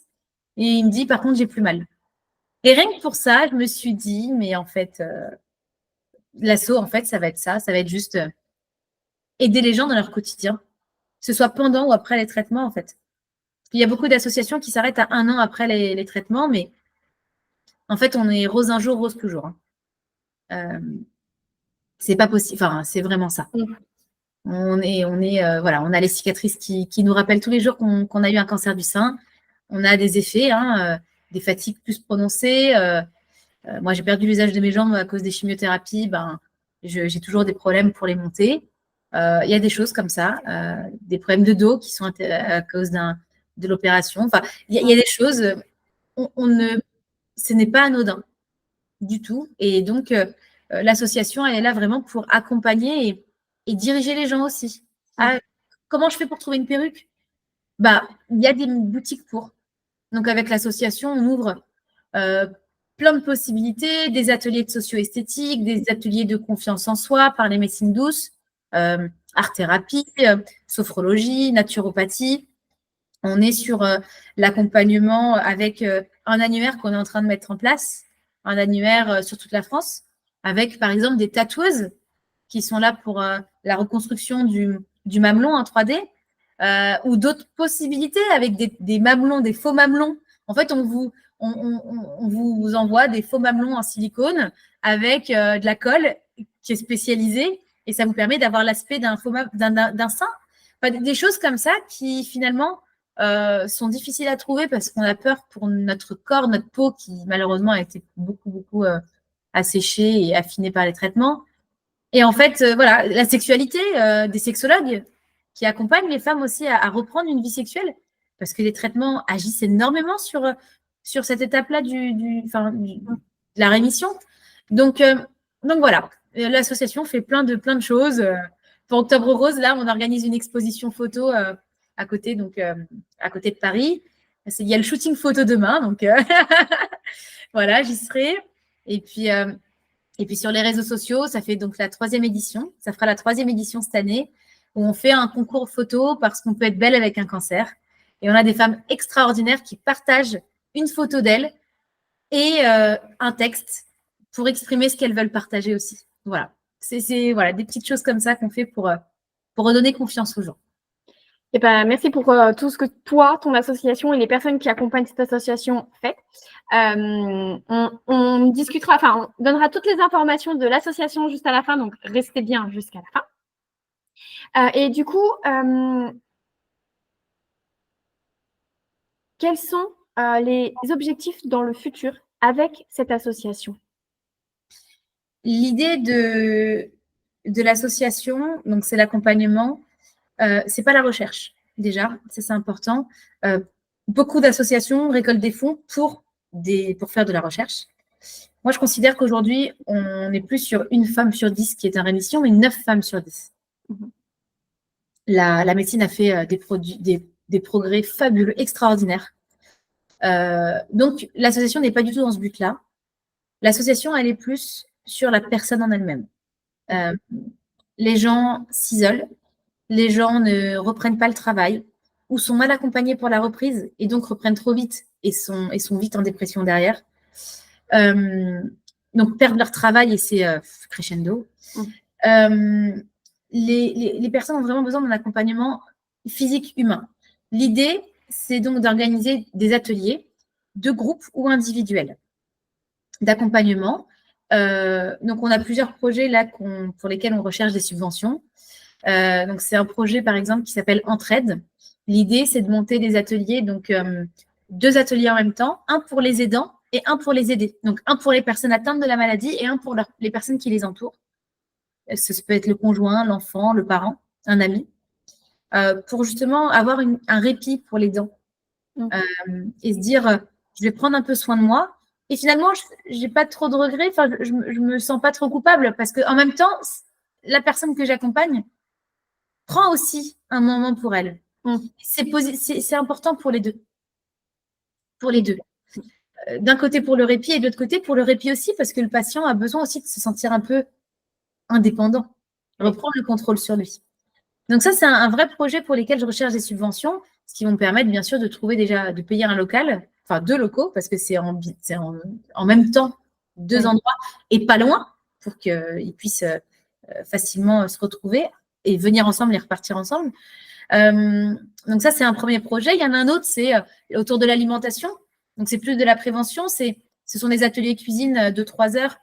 Et il me dit, par contre, j'ai plus mal. Et rien que pour ça, je me suis dit, mais en fait, l'asso, en fait, ça va être ça. Ça va être juste aider les gens dans leur quotidien, que ce soit pendant ou après les traitements, en fait. Il y a beaucoup d'associations qui s'arrêtent à 1 an après les traitements, mais en fait, on est rose un jour, rose toujours. C'est pas possible. Enfin, c'est vraiment ça. On a les cicatrices qui nous rappellent tous les jours qu'on a eu un cancer du sein. On a des effets, des fatigues plus prononcées. Moi, j'ai perdu l'usage de mes jambes à cause des chimiothérapies. J'ai toujours des problèmes pour les monter. Il y a des choses comme ça, des problèmes de dos qui sont à cause de l'opération. Enfin, il y a des choses. Ce n'est pas anodin du tout. Et donc, l'association, elle est là vraiment pour accompagner et diriger les gens aussi. Comment je fais pour trouver une perruque? Il y a des boutiques pour. Donc, avec l'association, on ouvre plein de possibilités, des ateliers de socio-esthétique, des ateliers de confiance en soi par les médecines douces, art-thérapie, sophrologie, naturopathie. On est sur l'accompagnement avec un annuaire qu'on est en train de mettre en place, un annuaire sur toute la France, avec par exemple des tatoueuses qui sont là pour la reconstruction du mamelon en 3D, ou d'autres possibilités avec des mamelons, des faux mamelons. En fait, on vous envoie des faux mamelons en silicone avec de la colle qui est spécialisée et ça vous permet d'avoir l'aspect d'un sein. Enfin, des choses comme ça qui finalement sont difficiles à trouver parce qu'on a peur pour notre corps, notre peau qui malheureusement a été beaucoup asséchée et affinée par les traitements. Et en fait, voilà, la sexualité, des sexologues qui accompagnent les femmes aussi à reprendre une vie sexuelle parce que les traitements agissent énormément sur cette étape-là de la rémission. Donc voilà, l'association fait plein de choses. Pour Octobre Rose, là, on organise une exposition photo à côté de Paris. Il y a le shooting photo demain, donc voilà, j'y serai. Et puis sur les réseaux sociaux, ça fait donc la 3e édition. Ça fera la 3e édition cette année où on fait un concours photo parce qu'on peut être belle avec un cancer. Et on a des femmes extraordinaires qui partagent une photo d'elles et un texte pour exprimer ce qu'elles veulent partager aussi. Voilà. C'est voilà, des petites choses comme ça qu'on fait pour redonner confiance aux gens. Eh ben, merci pour tout ce que toi, ton association et les personnes qui accompagnent cette association fait. On discutera, enfin, on donnera toutes les informations de l'association juste à la fin, donc restez bien jusqu'à la fin. Et du coup, quels sont les objectifs dans le futur avec cette association? L'idée de l'association, donc c'est l'accompagnement, c'est pas la recherche, déjà, ça c'est important. Beaucoup d'associations récoltent des fonds pour faire de la recherche. Moi, je considère qu'aujourd'hui, on est plus sur une femme sur 10 qui est en rémission, mais 9 femmes sur 10. La médecine a fait des progrès fabuleux, extraordinaires. Donc, l'association n'est pas du tout dans ce but-là. L'association, elle est plus sur la personne en elle-même. Les gens s'isolent, les gens ne reprennent pas le travail ou sont mal accompagnés pour la reprise et donc reprennent trop vite et sont vite en dépression derrière. Donc, perdent leur travail et c'est crescendo. Les personnes ont vraiment besoin d'un accompagnement physique humain. L'idée, c'est donc d'organiser des ateliers de groupe ou individuels d'accompagnement. Donc, on a plusieurs projets là pour lesquels on recherche des subventions. Donc, c'est un projet, par exemple, qui s'appelle Entraide. L'idée, c'est de monter des ateliers, donc 2 ateliers en même temps, un pour les aidants et un pour les aider. Donc, un pour les personnes atteintes de la maladie et un pour les personnes qui les entourent. Ça peut être le conjoint, l'enfant, le parent, un ami, pour justement avoir un répit pour les dents et se dire, je vais prendre un peu soin de moi. Et finalement, je n'ai pas trop de regrets, je ne me sens pas trop coupable parce qu'en même temps, la personne que j'accompagne prend aussi un moment pour elle. C'est important pour les deux. Pour les deux. D'un côté pour le répit et de l'autre côté pour le répit aussi parce que le patient a besoin aussi de se sentir un peu indépendant, reprendre le contrôle sur lui. Donc ça, c'est un vrai projet pour lesquels je recherche des subventions, ce qui vont me permettre bien sûr de payer un local, enfin 2 locaux, parce que c'est en même temps 2 endroits et pas loin pour qu'ils puissent facilement se retrouver et venir ensemble et repartir ensemble. Donc ça, c'est un premier projet. Il y en a un autre, c'est autour de l'alimentation. Donc c'est plus de la prévention, ce sont des ateliers cuisine de 3 heures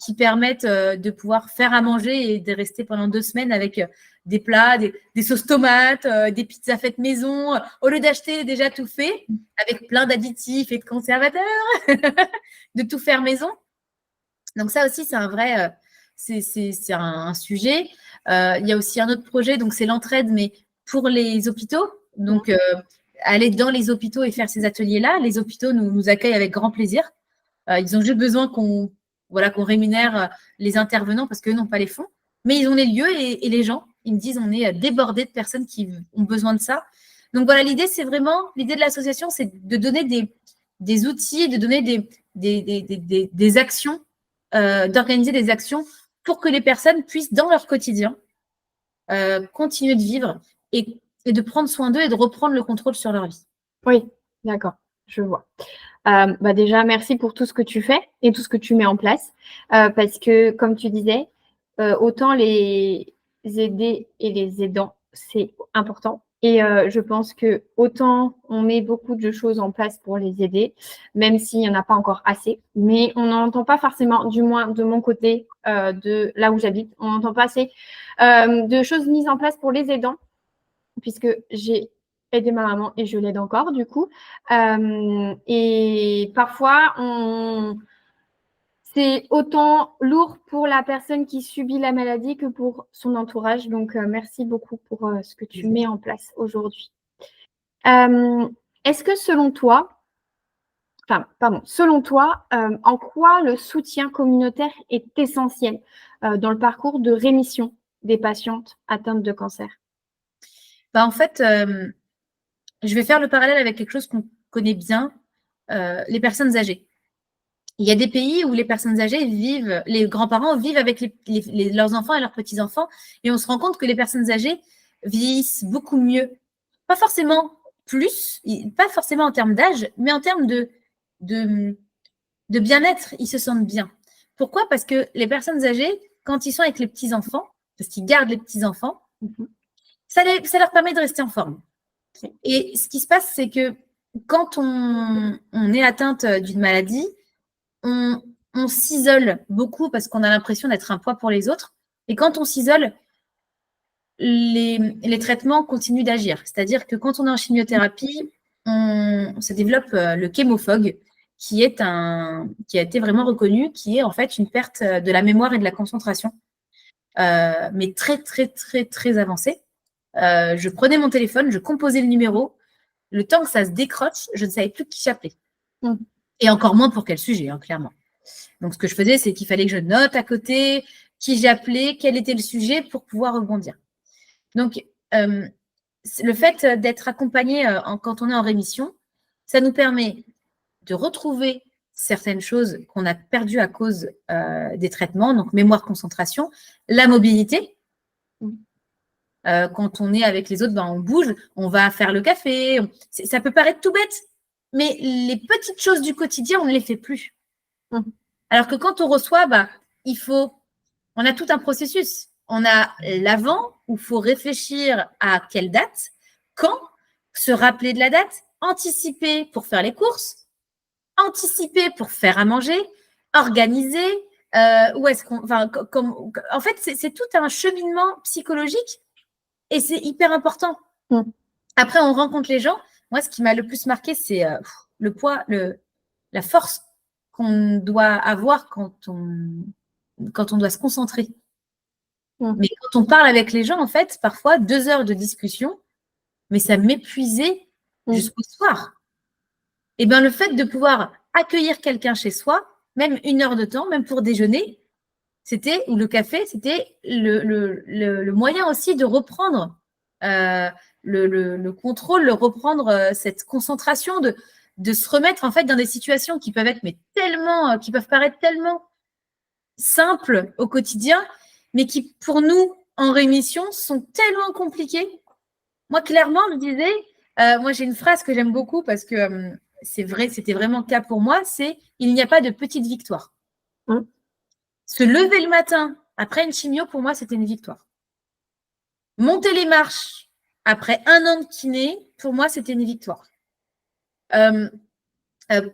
qui permettent de pouvoir faire à manger et de rester pendant 2 semaines avec des plats, des sauces tomates, des pizzas faites maison, au lieu d'acheter déjà tout fait, avec plein d'additifs et de conservateurs, de tout faire maison. Donc ça aussi, c'est un vrai, c'est un sujet. Il y a aussi un autre projet, donc c'est l'entraide, mais pour les hôpitaux. Donc, aller dans les hôpitaux et faire ces ateliers-là. Les hôpitaux nous accueillent avec grand plaisir. Ils ont juste besoin qu'on rémunère les intervenants parce qu'eux n'ont pas les fonds. Mais ils ont les lieux et les gens. Ils me disent on est débordés de personnes qui ont besoin de ça. Donc voilà, l'idée de l'association, c'est de donner des outils, de donner des actions, d'organiser des actions pour que les personnes puissent, dans leur quotidien, continuer de vivre et de prendre soin d'eux et de reprendre le contrôle sur leur vie. Oui, d'accord, je vois. Déjà, merci pour tout ce que tu fais et tout ce que tu mets en place. Parce que, comme tu disais, autant les aider et les aidants, c'est important. Et je pense que autant on met beaucoup de choses en place pour les aider, même s'il n'y en a pas encore assez, mais on n'entend pas forcément, du moins de mon côté, de là où j'habite, on n'entend pas assez de choses mises en place pour les aidants, puisque j'ai aidé ma maman et je l'aide encore du coup. Et parfois, c'est autant lourd pour la personne qui subit la maladie que pour son entourage. Donc, merci beaucoup pour ce que tu mets en place aujourd'hui. Est-ce que selon toi, en quoi le soutien communautaire est essentiel dans le parcours de rémission des patientes atteintes de cancer? En fait, je vais faire le parallèle avec quelque chose qu'on connaît bien, les personnes âgées. Il y a des pays où les personnes âgées vivent, les grands-parents vivent avec leurs enfants et leurs petits-enfants, et on se rend compte que les personnes âgées vieillissent beaucoup mieux. Pas forcément plus, pas forcément en termes d'âge, mais en termes de bien-être, ils se sentent bien. Pourquoi ? Parce que les personnes âgées quand ils sont avec les petits-enfants, parce qu'ils gardent les petits-enfants, Mhm. ça leur permet de rester en forme. Et ce qui se passe, c'est que quand on est atteinte d'une maladie, on s'isole beaucoup parce qu'on a l'impression d'être un poids pour les autres. Et quand on s'isole, les traitements continuent d'agir. C'est-à-dire que quand on est en chimiothérapie, on se développe le chémophog, qui a été vraiment reconnu, qui est en fait une perte de la mémoire et de la concentration, mais très, très, très, très avancée. Je prenais mon téléphone, je composais le numéro. Le temps que ça se décroche, je ne savais plus qui j'appelais. Mm. Et encore moins pour quel sujet, hein, clairement. Donc, ce que je faisais, c'est qu'il fallait que je note à côté qui j'appelais, quel était le sujet pour pouvoir rebondir. Donc, le fait d'être accompagné quand on est en rémission, ça nous permet de retrouver certaines choses qu'on a perdues à cause des traitements, donc mémoire, concentration, la mobilité. Quand on est avec les autres, on bouge, on va faire le café. Ça peut paraître tout bête, mais les petites choses du quotidien, on ne les fait plus. Alors que quand on reçoit, on a tout un processus. On a l'avant, où il faut réfléchir à quelle date, quand, se rappeler de la date, anticiper pour faire les courses, anticiper pour faire à manger, organiser. Où est-ce qu'on, en fait, c'est tout un cheminement psychologique et c'est hyper important. Après, on rencontre les gens. Moi, ce qui m'a le plus marqué, c'est le poids, la force qu'on doit avoir quand on doit se concentrer. Mais quand on parle avec les gens, en fait, parfois 2 heures de discussion, mais ça m'épuisait jusqu'au soir. Et bien, le fait de pouvoir accueillir quelqu'un chez soi, même 1 heure de temps, même pour déjeuner, ou le café, c'était le moyen aussi de reprendre le contrôle, de reprendre cette concentration, de se remettre en fait dans des situations qui peuvent être qui peuvent paraître tellement simples au quotidien, mais qui pour nous en rémission sont tellement compliquées. Moi, clairement, je disais, moi j'ai une phrase que j'aime beaucoup parce que c'est vrai, c'était vraiment le cas pour moi, c'est il n'y a pas de petite victoire. Se lever le matin après une chimio, pour moi, c'était une victoire. Monter les marches après 1 an de kiné, pour moi, c'était une victoire.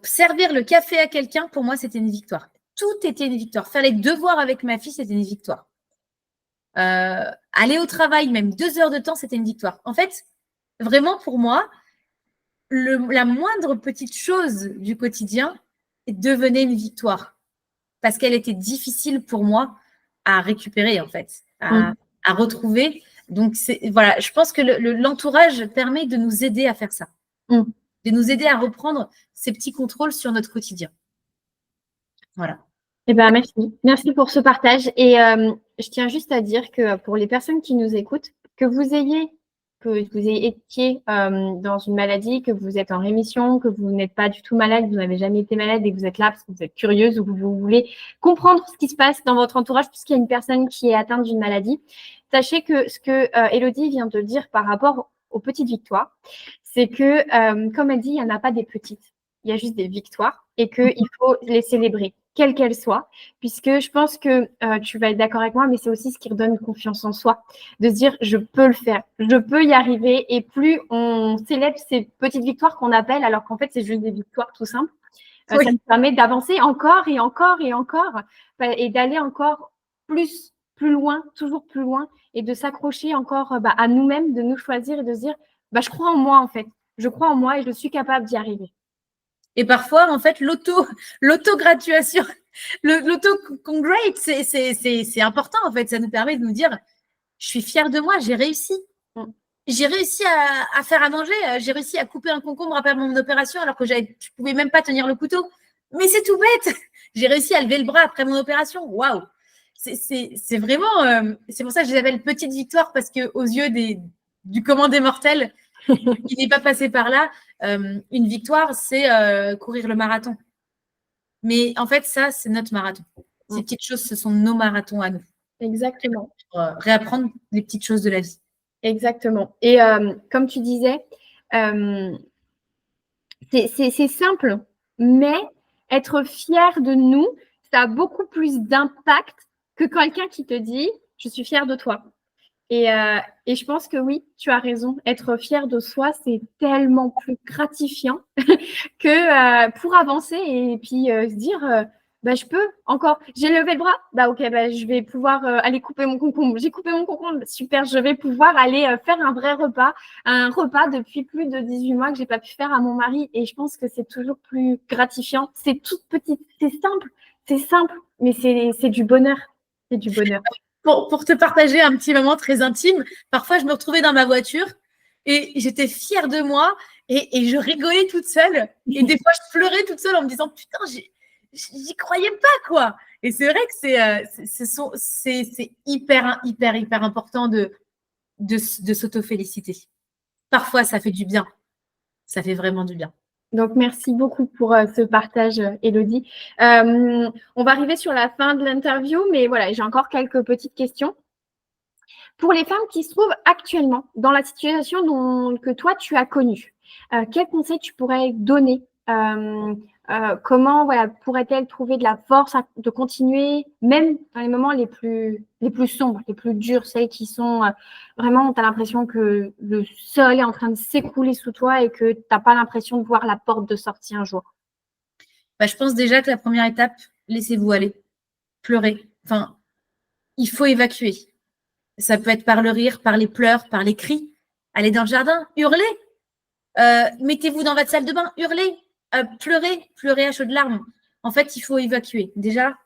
Servir le café à quelqu'un, pour moi, c'était une victoire. Tout était une victoire. Faire les devoirs avec ma fille, c'était une victoire. Aller au travail, même 2 heures de temps, c'était une victoire. En fait, vraiment, pour moi, la moindre petite chose du quotidien devenait une victoire parce qu'elle était difficile pour moi à récupérer, en fait, à retrouver. Donc, voilà, je pense que l'entourage permet de nous aider à faire ça, de nous aider à reprendre ces petits contrôles sur notre quotidien. Voilà. Eh ben, merci pour ce partage. Et je tiens juste à dire que pour les personnes qui nous écoutent, que vous ayez été dans une maladie, que vous êtes en rémission, que vous n'êtes pas du tout malade, vous n'avez jamais été malade et que vous êtes là parce que vous êtes curieuse ou que vous voulez comprendre ce qui se passe dans votre entourage puisqu'il y a une personne qui est atteinte d'une maladie, sachez que ce que Élodie vient de dire par rapport aux petites victoires, c'est que, comme elle dit, il n'y en a pas des petites, il y a juste des victoires et qu'il faut les célébrer, quelles qu'elles soient, puisque je pense que tu vas être d'accord avec moi, mais c'est aussi ce qui redonne confiance en soi, de se dire je peux le faire, je peux y arriver, et plus on célèbre ces petites victoires qu'on appelle, alors qu'en fait c'est juste des victoires tout simples, ça nous permet d'avancer encore et encore et encore, et d'aller encore plus loin, toujours plus loin, et de s'accrocher encore à nous-mêmes, de nous choisir et de se dire je crois en moi en fait, je crois en moi et je suis capable d'y arriver. Et parfois, en fait, l'auto-gratuation, l'auto-congrate, c'est important, en fait. Ça nous permet de nous dire, je suis fière de moi, j'ai réussi. J'ai réussi à faire à manger, j'ai réussi à couper un concombre après mon opération alors que je ne pouvais même pas tenir le couteau. Mais c'est tout bête. J'ai réussi à lever le bras après mon opération. Waouh! C'est vraiment… c'est pour ça que je les appelle petites victoires parce qu'aux yeux du commun des mortels, qui n'est pas passé par là, une victoire, c'est courir le marathon. Mais en fait, ça, c'est notre marathon. Ces petites choses, ce sont nos marathons à nous. Exactement. Pour réapprendre les petites choses de la vie. Exactement. Et comme tu disais, c'est simple, mais être fier de nous, ça a beaucoup plus d'impact que quelqu'un qui te dit « je suis fière de toi ». Et je pense que oui, tu as raison. Être fier de soi, c'est tellement plus gratifiant que pour avancer et puis se dire bah, je peux encore. J'ai levé le bras. Bah, ok, bah, je vais pouvoir aller couper mon concombre. J'ai coupé mon concombre. Super, je vais pouvoir aller faire un vrai repas. Un repas depuis plus de 18 mois que j'ai pas pu faire à mon mari. Et je pense que c'est toujours plus gratifiant. C'est toute petite, c'est simple, mais c'est du bonheur. C'est du bonheur. Pour te partager un petit moment très intime, parfois je me retrouvais dans ma voiture et j'étais fière de moi et je rigolais toute seule. Et des fois, je pleurais toute seule en me disant putain, j'y croyais pas, quoi. Et c'est vrai que c'est hyper important de s'auto-féliciter. Parfois, ça fait du bien. Ça fait vraiment du bien. Donc, merci beaucoup pour ce partage, Élodie. On va arriver sur la fin de l'interview, mais voilà, j'ai encore quelques petites questions. Pour les femmes qui se trouvent actuellement dans la situation que toi, tu as connue, quels conseils tu pourrais donner comment pourrait-elle trouver de la force de continuer, même dans les moments les plus sombres, les plus durs, celles qui sont vraiment, tu as l'impression que le sol est en train de s'écrouler sous toi et que tu n'as pas l'impression de voir la porte de sortie un jour? Je pense déjà que la première étape, laissez-vous aller, pleurer. Enfin, il faut évacuer. Ça peut être par le rire, par les pleurs, par les cris. Allez dans le jardin, hurlez. Mettez-vous dans votre salle de bain, hurlez. Pleurez à chaudes larmes. En fait, il faut évacuer. Déjà,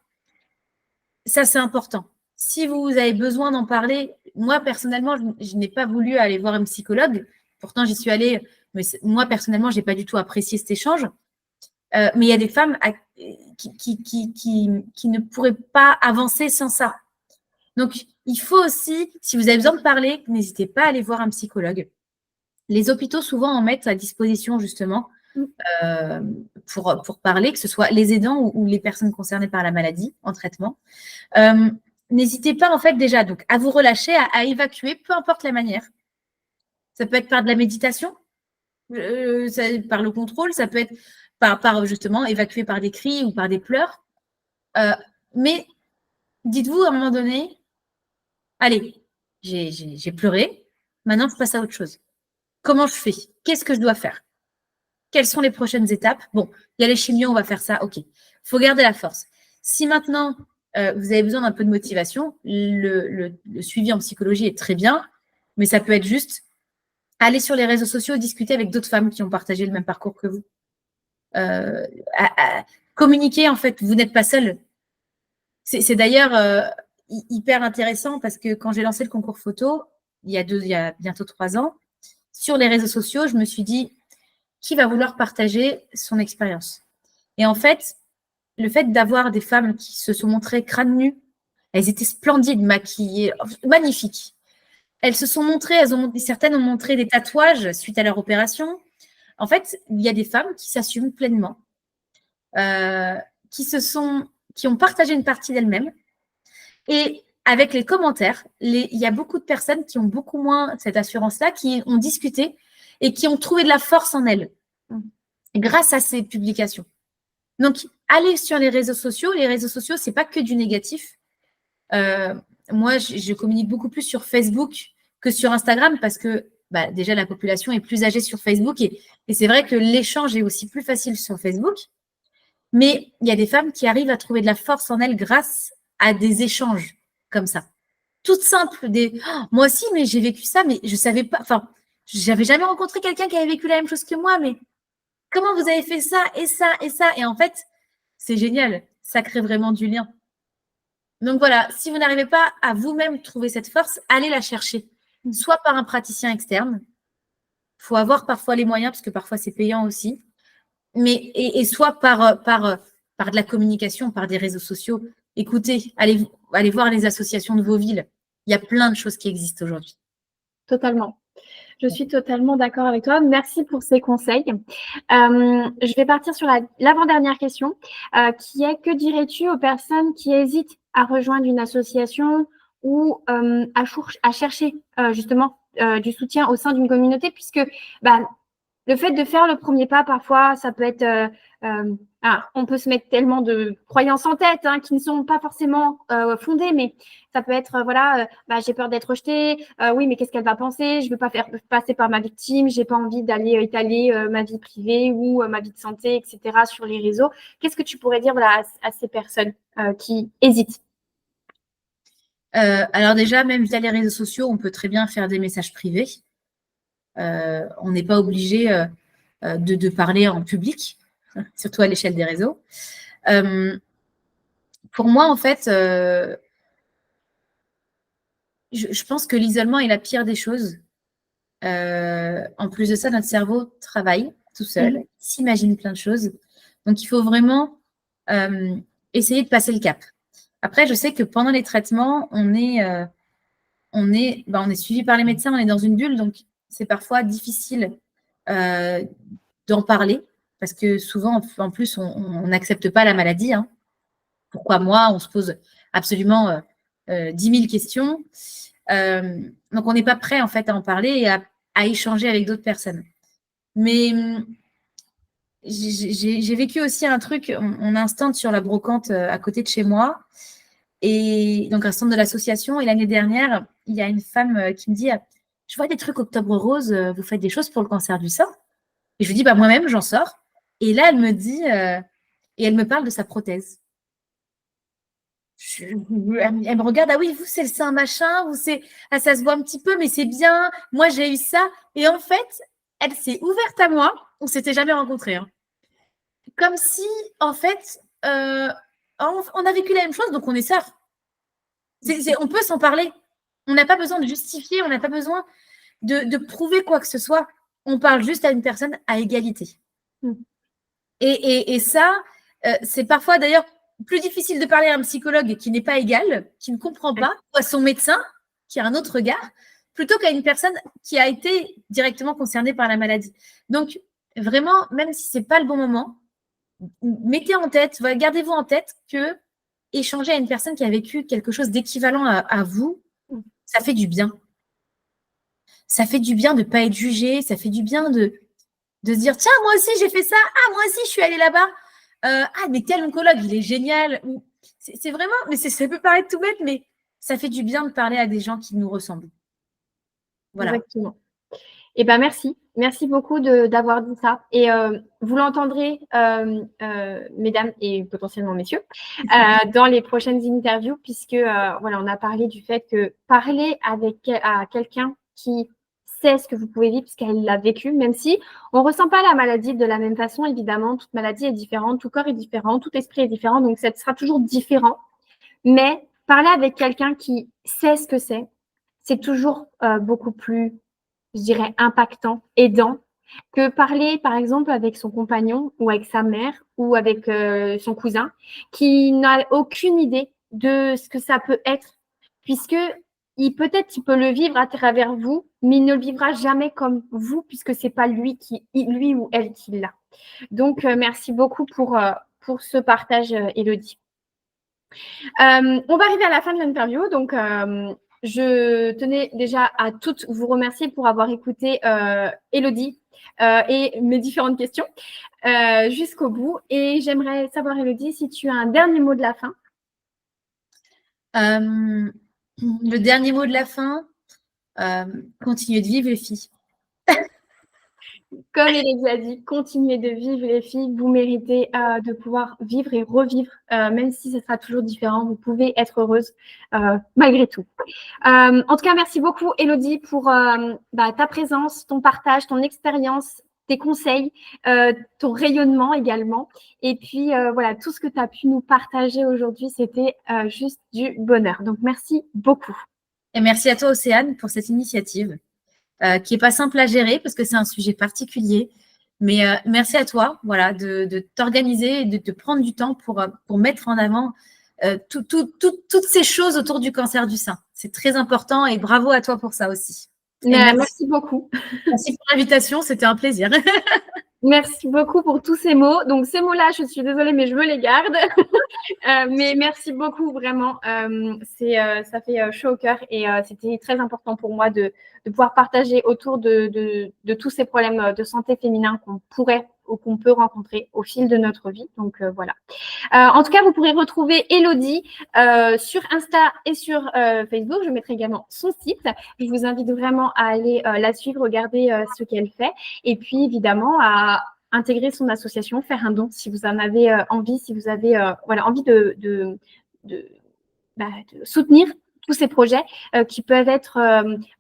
ça, c'est important. Si vous avez besoin d'en parler, moi, personnellement, je n'ai pas voulu aller voir un psychologue. Pourtant, j'y suis allée. Mais moi, personnellement, je n'ai pas du tout apprécié cet échange. Mais il y a des femmes qui ne pourraient pas avancer sans ça. Donc, il faut aussi, si vous avez besoin de parler, n'hésitez pas à aller voir un psychologue. Les hôpitaux, souvent, en mettent à disposition, justement, pour parler, que ce soit les aidants ou les personnes concernées par la maladie en traitement. N'hésitez pas, en fait, déjà donc, à vous relâcher, à évacuer, peu importe la manière. Ça peut être par de la méditation, par le contrôle, ça peut être par justement, évacuer par des cris ou par des pleurs. Mais dites-vous, à un moment donné, allez, j'ai pleuré, maintenant, je passe à autre chose. Comment je fais? Qu'est-ce que je dois faire? Quelles sont les prochaines étapes? Bon, il y a les chimios, on va faire ça, ok. Il faut garder la force. Si maintenant, vous avez besoin d'un peu de motivation, le suivi en psychologie est très bien, mais ça peut être juste aller sur les réseaux sociaux et discuter avec d'autres femmes qui ont partagé le même parcours que vous. Communiquer, en fait, vous n'êtes pas seul. C'est d'ailleurs hyper intéressant parce que quand j'ai lancé le concours photo, il y a bientôt 3 ans, sur les réseaux sociaux, je me suis dit, qui va vouloir partager son expérience? Et en fait, le fait d'avoir des femmes qui se sont montrées crâne nu, elles étaient splendides, maquillées, magnifiques. Elles se sont montrées, certaines ont montré des tatouages suite à leur opération. En fait, il y a des femmes qui s'assument pleinement, qui ont partagé une partie d'elles-mêmes. Et avec les commentaires, il y a beaucoup de personnes qui ont beaucoup moins cette assurance-là, qui ont discuté et qui ont trouvé de la force en elles grâce à ces publications. Donc, allez sur les réseaux sociaux. Les réseaux sociaux, ce n'est pas que du négatif. Moi, je communique beaucoup plus sur Facebook que sur Instagram parce que déjà, la population est plus âgée sur Facebook et c'est vrai que l'échange est aussi plus facile sur Facebook. Mais il y a des femmes qui arrivent à trouver de la force en elles grâce à des échanges comme ça. Toutes simples. Moi aussi, mais j'ai vécu ça, mais je ne savais pas. Enfin, j'avais jamais rencontré quelqu'un qui avait vécu la même chose que moi, mais comment vous avez fait ça et ça et ça? Et en fait, c'est génial. Ça crée vraiment du lien. Donc voilà, si vous n'arrivez pas à vous-même trouver cette force, allez la chercher. Soit par un praticien externe. Il faut avoir parfois les moyens, parce que parfois c'est payant aussi. Mais, et soit par de la communication, par des réseaux sociaux. Écoutez, allez voir les associations de vos villes. Il y a plein de choses qui existent aujourd'hui. Totalement. Je suis totalement d'accord avec toi. Merci pour ces conseils. Je vais partir sur l'avant-dernière question, qui est: que dirais-tu aux personnes qui hésitent à rejoindre une association ou à chercher justement du soutien au sein d'une communauté, puisque le fait de faire le premier pas, parfois, ça peut être… on peut se mettre tellement de croyances en tête qui ne sont pas forcément fondées, mais ça peut être, j'ai peur d'être rejetée, oui, mais qu'est-ce qu'elle va penser? Je ne veux pas faire passer par ma victime, je n'ai pas envie d'aller étaler ma vie privée ou ma vie de santé, etc. sur les réseaux. Qu'est-ce que tu pourrais dire à ces personnes qui hésitent? Alors déjà, même via les réseaux sociaux, on peut très bien faire des messages privés. On n'est pas obligé de parler en public, surtout à l'échelle des réseaux. Pour moi, en fait, je pense que l'isolement est la pire des choses. En plus de ça, notre cerveau travaille tout seul, s'imagine plein de choses. Donc, il faut vraiment essayer de passer le cap. Après, je sais que pendant les traitements, on est suivi par les médecins, on est dans une bulle, donc c'est parfois difficile d'en parler parce que souvent, en plus, on n'accepte pas la maladie. Pourquoi moi? On se pose absolument 10 000 questions. Donc, on n'est pas prêt en fait à en parler et à échanger avec d'autres personnes. Mais j'ai vécu aussi un truc, on a un stand sur la brocante à côté de chez moi, et donc un stand de l'association. Et l'année dernière, il y a une femme qui me dit « Je vois des trucs Octobre Rose, vous faites des choses pour le cancer du sein ?» Et je lui dis « Moi-même, j'en sors. » Et là, elle me dit, et elle me parle de sa prothèse. Elle me regarde, « Ah oui, vous, c'est le sein machin, vous, ça se voit un petit peu, mais c'est bien. Moi, j'ai eu ça. » Et en fait, elle s'est ouverte à moi. On ne s'était jamais rencontrés. Comme si, en fait, on a vécu la même chose, donc on est sœurs. On peut s'en parler. On n'a pas besoin de justifier, on n'a pas besoin de prouver quoi que ce soit. On parle juste à une personne à égalité. Et ça, c'est parfois d'ailleurs plus difficile de parler à un psychologue qui n'est pas égal, qui ne comprend pas, ou à son médecin qui a un autre regard, plutôt qu'à une personne qui a été directement concernée par la maladie. Donc, vraiment, même si ce n'est pas le bon moment, mettez en tête, gardez-vous en tête que échanger à une personne qui a vécu quelque chose d'équivalent à vous, ça fait du bien. Ça fait du bien de ne pas être jugé, ça fait du bien de se dire « Tiens, moi aussi, j'ai fait ça. Ah, moi aussi, je suis allée là-bas. Mais tel oncologue, il est génial. » C'est vraiment, mais ça peut paraître tout bête, mais ça fait du bien de parler à des gens qui nous ressemblent. Voilà. Exactement. Eh bien, merci. Merci beaucoup d'avoir dit ça. Et vous l'entendrez, mesdames et potentiellement messieurs, dans les prochaines interviews, puisque on a parlé du fait que parler à quelqu'un qui sait ce que vous pouvez vivre, puisqu'elle l'a vécu, même si on ne ressent pas la maladie de la même façon, évidemment, toute maladie est différente, tout corps est différent, tout esprit est différent, donc ça sera toujours différent. Mais parler avec quelqu'un qui sait ce que c'est toujours beaucoup plus, je dirais, impactant, aidant, que parler, par exemple, avec son compagnon ou avec sa mère ou avec son cousin qui n'a aucune idée de ce que ça peut être, puisque peut-être qu'il peut le vivre à travers vous, mais il ne le vivra jamais comme vous, puisque ce n'est pas lui ou elle qui l'a. Donc, merci beaucoup pour ce partage, Élodie. On va arriver à la fin de l'interview, donc je tenais déjà à toutes vous remercier pour avoir écouté Élodie et mes différentes questions jusqu'au bout. Et j'aimerais savoir, Élodie, si tu as un dernier mot de la fin. Le dernier mot de la fin, continuez de vivre, les filles. Comme Élodie a dit, continuez de vivre, les filles. Vous méritez de pouvoir vivre et revivre, même si ce sera toujours différent. Vous pouvez être heureuse malgré tout. En tout cas, merci beaucoup, Élodie, pour ta présence, ton partage, ton expérience, tes conseils, ton rayonnement également. Et puis, tout ce que tu as pu nous partager aujourd'hui, c'était juste du bonheur. Donc, merci beaucoup. Et merci à toi, Océane, pour cette initiative. Qui n'est pas simple à gérer parce que c'est un sujet particulier. Mais merci à toi de t'organiser et de te prendre du temps pour mettre en avant toutes ces choses autour du cancer du sein. C'est très important et bravo à toi pour ça aussi. Merci beaucoup. Merci pour l'invitation, c'était un plaisir. Merci beaucoup pour tous ces mots. Donc, ces mots-là, je suis désolée, mais je me les garde. Mais merci beaucoup, vraiment. Ça fait chaud au cœur et c'était très important pour moi de pouvoir partager autour de tous ces problèmes de santé féminin qu'on pourrait ou qu'on peut rencontrer au fil de notre vie. Donc, voilà. En tout cas, vous pourrez retrouver Élodie sur Insta et sur Facebook. Je mettrai également son site. Je vous invite vraiment à aller la suivre, regarder ce qu'elle fait. Et puis, évidemment, à intégrer son association, faire un don si vous en avez envie, si vous avez envie de soutenir tous ces projets qui peuvent être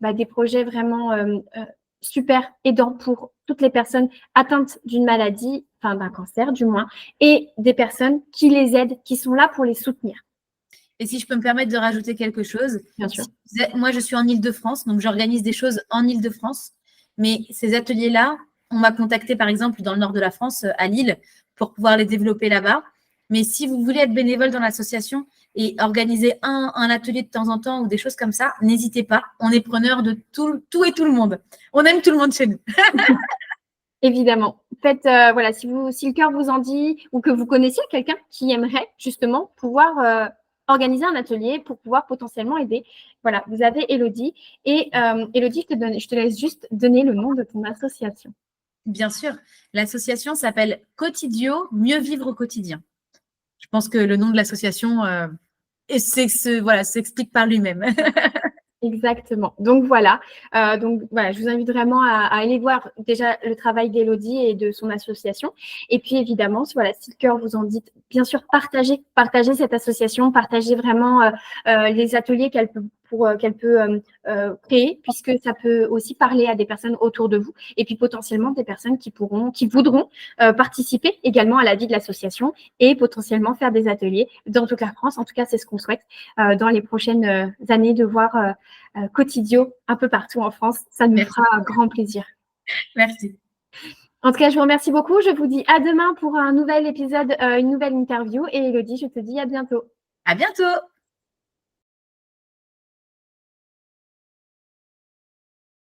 des projets vraiment super aidants pour toutes les personnes atteintes d'une maladie, enfin d'un cancer du moins, et des personnes qui les aident, qui sont là pour les soutenir. Et si je peux me permettre de rajouter quelque chose, bien sûr. Moi, je suis en Île-de-France, donc j'organise des choses en Île-de-France. Mais ces ateliers-là, on m'a contacté, par exemple, dans le nord de la France, à Lille, pour pouvoir les développer là-bas. Mais si vous voulez être bénévole dans l'association et organiser un atelier de temps en temps ou des choses comme ça, n'hésitez pas. On est preneur de tout et tout le monde. On aime tout le monde chez nous. Évidemment. Faites, si le cœur vous en dit ou que vous connaissiez quelqu'un qui aimerait justement pouvoir organiser un atelier pour pouvoir potentiellement aider. Voilà, vous avez Élodie. Et Élodie, je te laisse juste donner le nom de ton association. Bien sûr. L'association s'appelle Quotidio, mieux vivre au quotidien. Je pense que le nom de l'association s'explique par lui-même. Exactement. Donc voilà. Je vous invite vraiment à aller voir déjà le travail d'Élodie et de son association. Et puis évidemment, si le cœur vous en dit, bien sûr, partagez cette association, partagez vraiment les ateliers qu'elle peut créer, puisque ça peut aussi parler à des personnes autour de vous et puis potentiellement des personnes qui voudront participer également à la vie de l'association et potentiellement faire des ateliers dans toute la France. En tout cas, c'est ce qu'on souhaite dans les prochaines années de voir Quotidio un peu partout en France. Ça nous fera un grand plaisir. Merci. En tout cas, je vous remercie beaucoup. Je vous dis à demain pour un nouvel épisode, une nouvelle interview. Et Élodie, je te dis à bientôt. À bientôt.